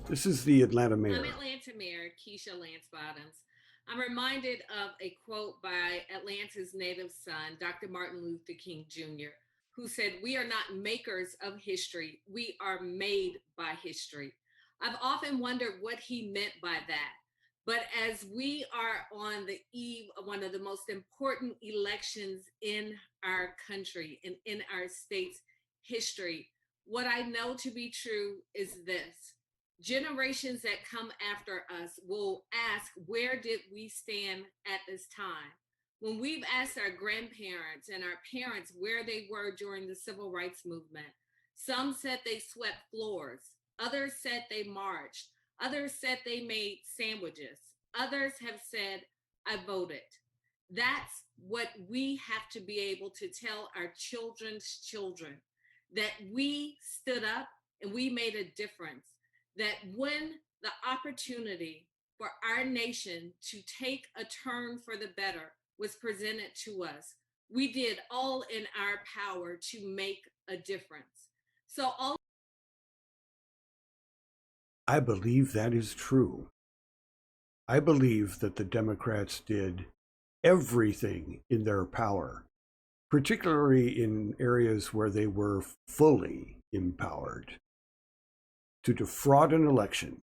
This is the Atlanta mayor. I'm Atlanta Mayor Keisha Lance Bottoms. I'm reminded of a quote by Atlanta's native son, Dr. Martin Luther King Jr., who said, "We are not makers of history, we are made by history." I've often wondered what he meant by that. But as we are on the eve of one of the most important elections in our country and in our state's history, what I know to be true is this. Generations that come after us will ask, where did we stand at this time? When we've asked our grandparents and our parents where they were during the civil rights movement, some said they swept floors, others said they marched, others said they made sandwiches, others have said, I voted. That's what we have to be able to tell our children's children, that we stood up and we made a difference. That when the opportunity for our nation to take a turn for the better was presented to us, we did all in our power to make a difference. So I believe that is true. I believe that the Democrats did everything in their power, particularly in areas where they were fully empowered, to defraud an election.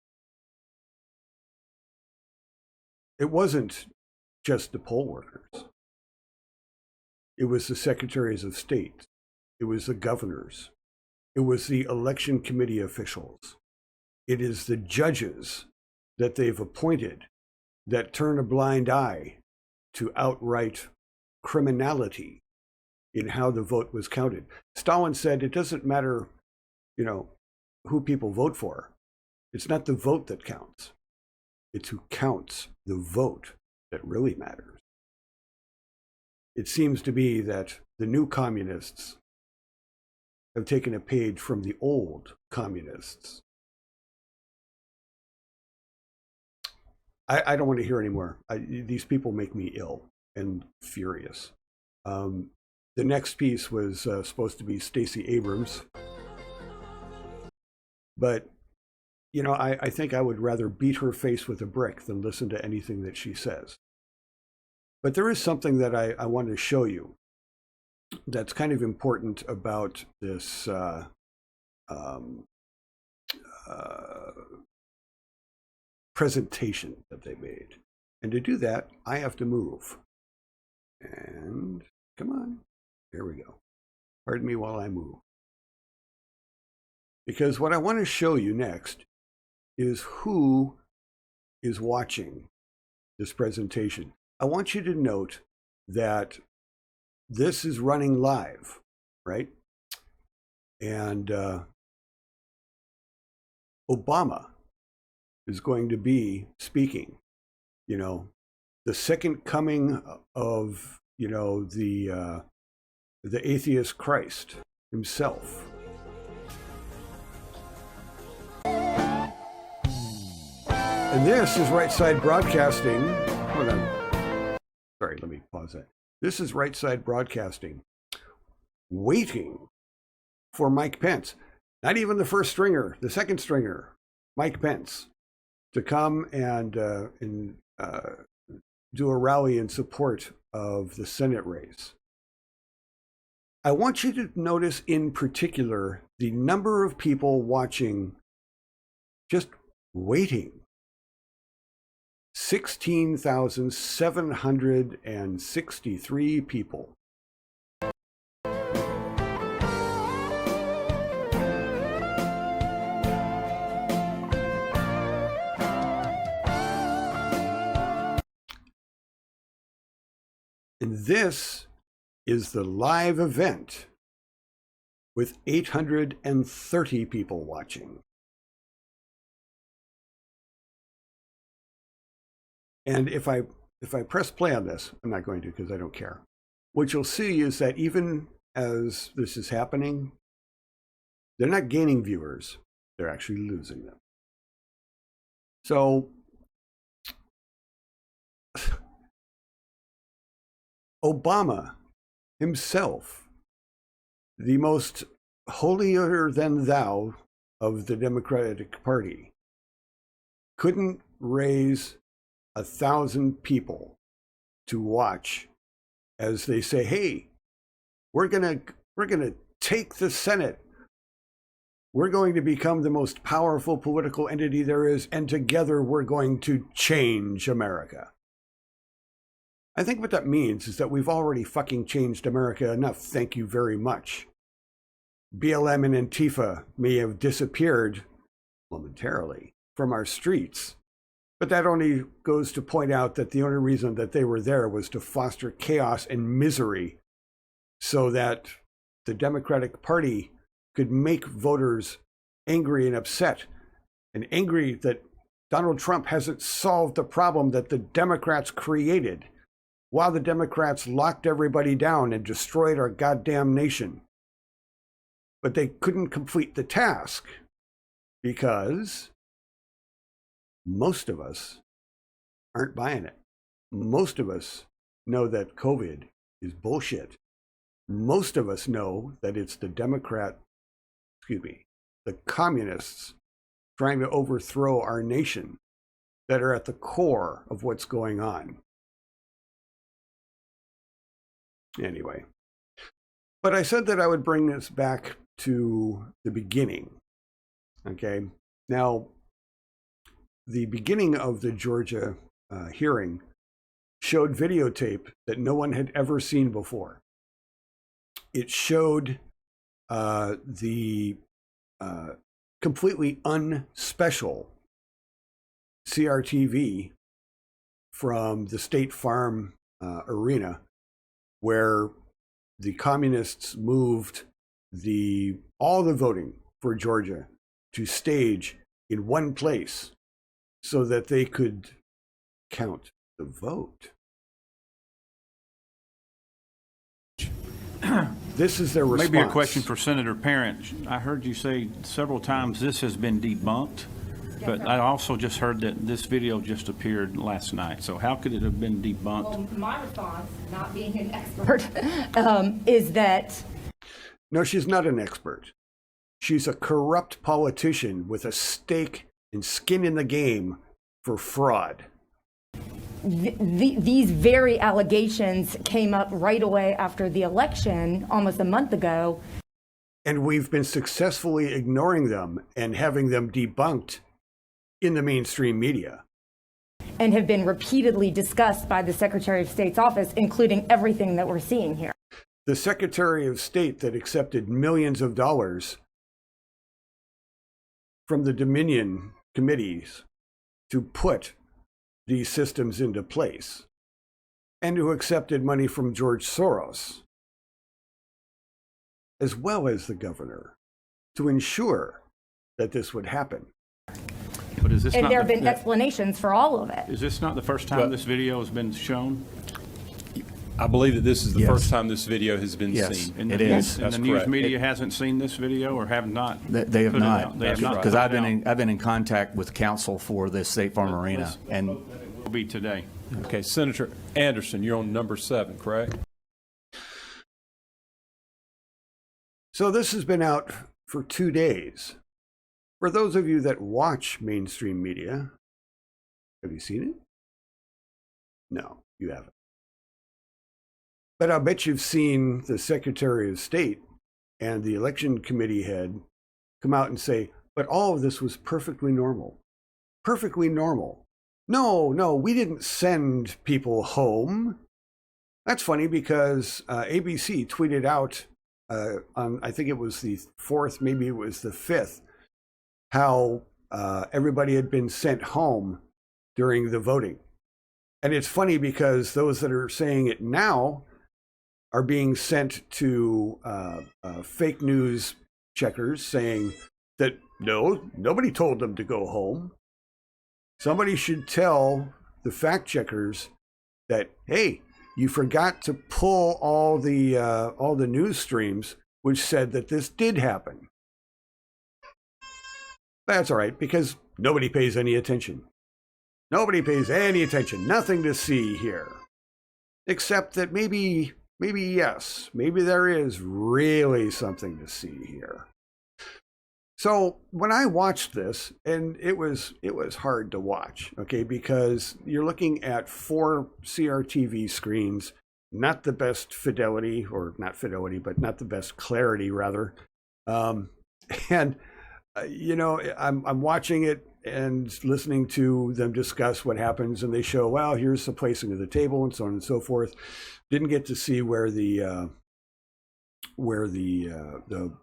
It wasn't just the poll workers. It was the secretaries of state. It was the governors. It was the election committee officials. It is the judges that they've appointed that turn a blind eye to outright criminality in how the vote was counted. Stalin said it doesn't matter, who people vote for. It's not the vote that counts. It's who counts the vote that really matters. It seems to be that the new communists have taken a page from the old communists. I don't want to hear anymore. These people make me ill and furious. The next piece was supposed to be Stacey Abrams. But, I think I would rather beat her face with a brick than listen to anything that she says. But there is something that I want to show you that's kind of important about this presentation that they made. And to do that, I have to move. And come on, there we go. Pardon me while I move. Because what I want to show you next is who is watching this presentation. I want you to note that this is running live, right? And Obama is going to be speaking, you know, the second coming of, you know, the atheist Christ himself. And this is Right Side Broadcasting. Hold on. Sorry, let me pause that. This is Right Side Broadcasting, waiting for Mike Pence, not even the first stringer, the second stringer, Mike Pence, to come and do a rally in support of the Senate race. I want you to notice in particular the number of people watching, just waiting. 16,763 people. And this is the live event with 830 people watching. And if I press play on this, I'm not going to because I don't care. What you'll see is that even as this is happening, they're not gaining viewers, they're actually losing them. So Obama himself, the most holier than thou of the Democratic Party, couldn't raise 1,000 people to watch as they say, hey, we're gonna take the Senate. We're going to become the most powerful political entity there is, and together we're going to change America. I think what that means is that we've already fucking changed America enough. Thank you very much. BLM and Antifa may have disappeared momentarily from our streets, but that only goes to point out that the only reason that they were there was to foster chaos and misery so that the Democratic Party could make voters angry and upset, and angry that Donald Trump hasn't solved the problem that the Democrats created while the Democrats locked everybody down and destroyed our goddamn nation. But they couldn't complete the task because most of us aren't buying it. Most of us know that COVID is bullshit. Most of us know that it's the the communists trying to overthrow our nation that are at the core of what's going on. Anyway, but I said that I would bring this back to the beginning. Okay, now the beginning of the Georgia hearing showed videotape that no one had ever seen before. It showed the completely unspecial CRTV from the State Farm arena, where the communists moved all the voting for Georgia to stage in one place so that they could count the vote. This is their response. Maybe a question for Senator Parent. I heard you say several times this has been debunked, but I also just heard that this video just appeared last night. So how could it have been debunked? Well, my response, not being an expert, is that... No, she's not an expert. She's a corrupt politician with a stake and skin in the game for fraud. These very allegations came up right away after the election, almost a month ago. And we've been successfully ignoring them and having them debunked in the mainstream media. And have been repeatedly discussed by the Secretary of State's office, including everything that we're seeing here. The Secretary of State that accepted millions of dollars from the Dominion committees to put these systems into place, and who accepted money from George Soros, as well as the governor, to ensure that this would happen. But is this And not there have the- been explanations for all of it. Is this not the first time this video has been shown? I believe that this is the first time this video has been seen. And It the- is. And That's the news correct. media hasn't seen this video or have not? They have put it not. out? They have not Because put I've it been in contact with counsel for the State Farm Arena, and will be today. Okay, Senator Anderson, you're on number 7, correct? So this has been out for 2 days. For those of you that watch mainstream media, have you seen it? No, you haven't. But I bet you've seen the Secretary of State and the election committee head come out and say, but all of this was perfectly normal. Perfectly normal. No, we didn't send people home. That's funny because ABC tweeted out on, I think it was the 4th, maybe it was the 5th, how everybody had been sent home during the voting. And it's funny because those that are saying it now are being sent to fake news checkers saying that no, nobody told them to go home. Somebody should tell the fact checkers that, hey, you forgot to pull all the news streams which said that this did happen. That's all right, because nobody pays any attention. Nobody pays any attention. Nothing to see here. Except that maybe yes, maybe there is really something to see here. So when I watched this, and it was hard to watch, okay, because you're looking at 4 CRTV screens, not the best fidelity, or not fidelity, but not the best clarity, rather. And you know, I'm watching it and listening to them discuss what happens, and they show, well, here's the placing of the table and so on and so forth. Didn't get to see where the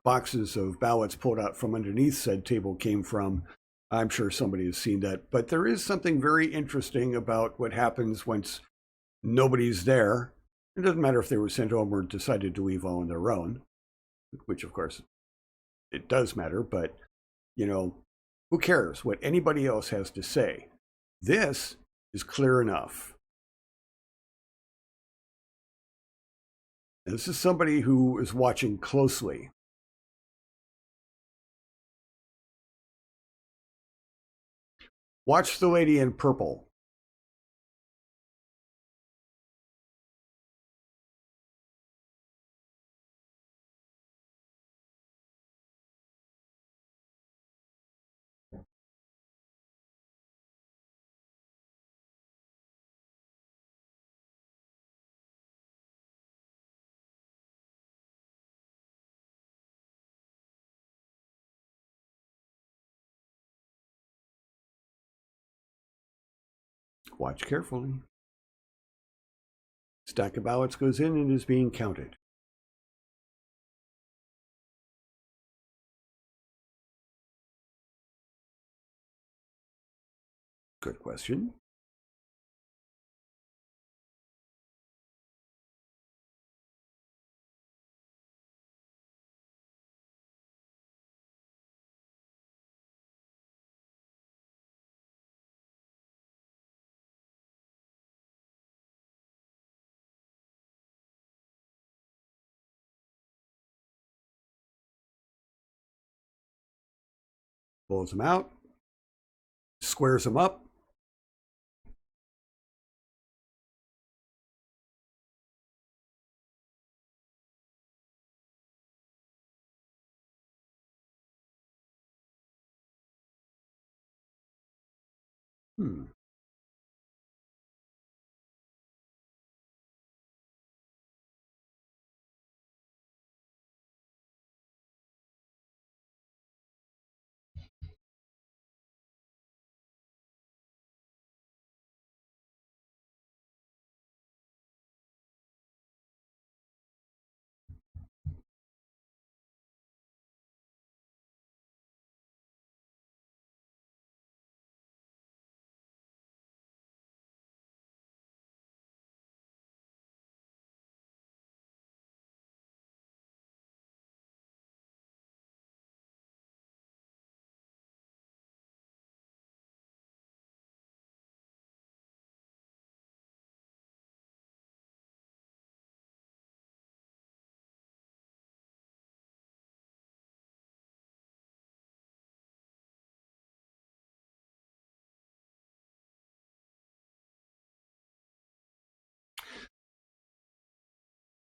boxes of ballots pulled out from underneath said table came from. I'm sure somebody has seen that, but there is something very interesting about what happens once nobody's there. It doesn't matter if they were sent home or decided to leave on their own, which of course it does matter, but you know, who cares what anybody else has to say? This is clear enough. This is somebody who is watching closely. Watch the lady in purple. Watch carefully. Stack of ballots goes in and is being counted. Good question. Pulls them out, squares them up.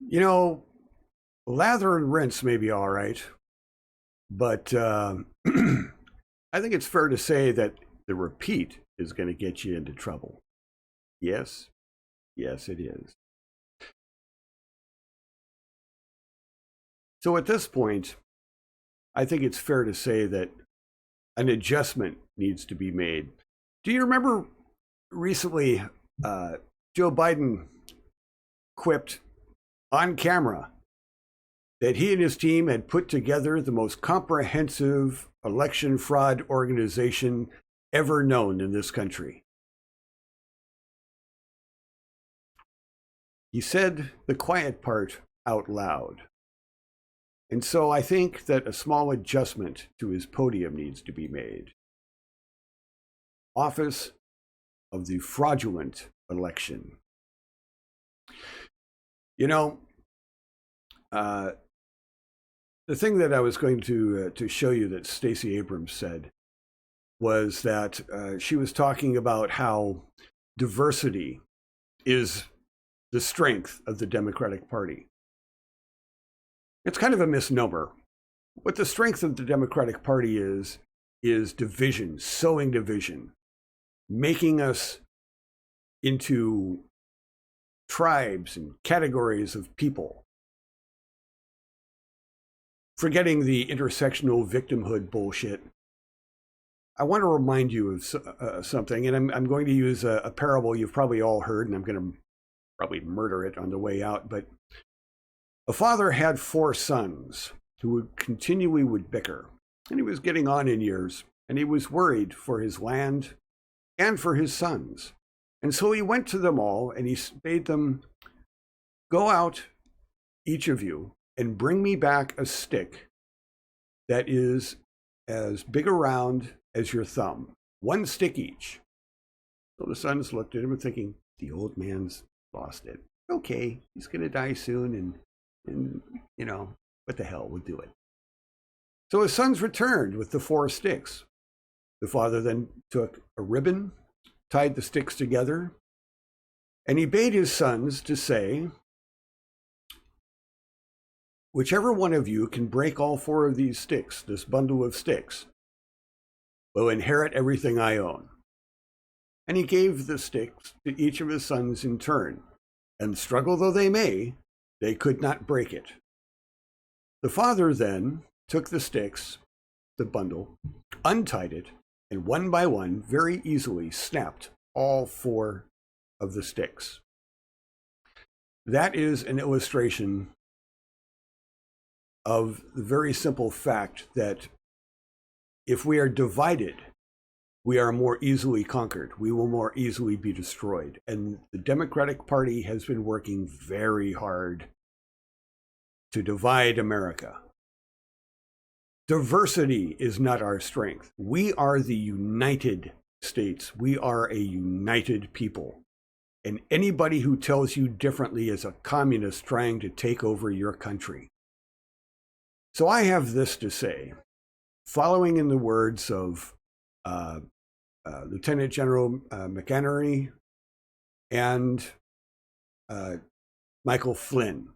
You know, lather and rinse may be all right, but I think it's fair to say that the repeat is going to get you into trouble. Yes, yes, it is. So at this point, I think it's fair to say that an adjustment needs to be made. Do you remember recently Joe Biden quipped on camera that he and his team had put together the most comprehensive election fraud organization ever known in this country? He said the quiet part out loud. And so I think that a small adjustment to his podium needs to be made. Office of the fraudulent election. You know, the thing that I was going to show you that Stacey Abrams said was that she was talking about how diversity is the strength of the Democratic Party. It's kind of a misnomer. What the strength of the Democratic Party is division, sowing division, making us into tribes and categories of people, forgetting the intersectional victimhood bullshit. I want to remind you of something, and I'm going to use a parable you've probably all heard, and I'm going to probably murder it on the way out, but a father had 4 sons who continually would bicker, and he was getting on in years, and he was worried for his land and for his sons. And so he went to them all, and he bade them, go out, each of you, and bring me back a stick that is as big around as your thumb. 1 stick each. So the sons looked at him and thinking, the old man's lost it. Okay, he's going to die soon, and you know, what the hell, we'll do it. So his sons returned with the 4 sticks. The father then took a ribbon, tied the sticks together, and he bade his sons to say, whichever one of you can break all 4 of these sticks, this bundle of sticks, will inherit everything I own. And he gave the sticks to each of his sons in turn, and struggle though they may, they could not break it. The father then took the sticks, the bundle, untied it, and one by one, very easily snapped all 4 of the sticks. That is an illustration of the very simple fact that if we are divided, we are more easily conquered. We will more easily be destroyed. And the Democratic Party has been working very hard to divide America. Diversity is not our strength. We are the United States. We are a united people. And anybody who tells you differently is a communist trying to take over your country. So I have this to say, following in the words of Lieutenant General McHenry and Michael Flynn.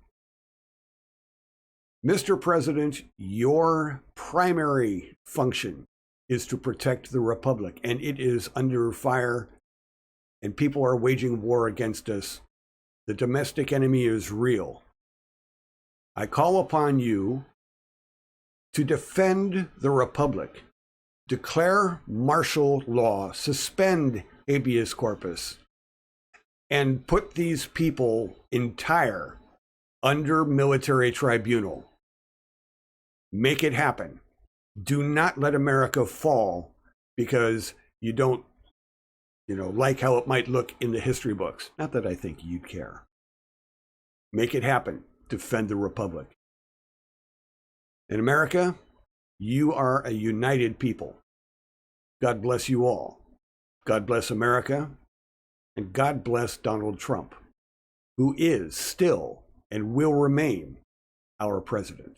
Mr. President, your primary function is to protect the Republic, and it is under fire, and people are waging war against us. The domestic enemy is real. I call upon you to defend the Republic, declare martial law, suspend habeas corpus, and put these people entire under military tribunal. Make it happen. Do not let America fall because you don't, like how it might look in the history books. Not that I think you'd care. Make it happen. Defend the Republic. In America, you are a united people. God bless you all. God bless America. And God bless Donald Trump, who is still and will remain our president.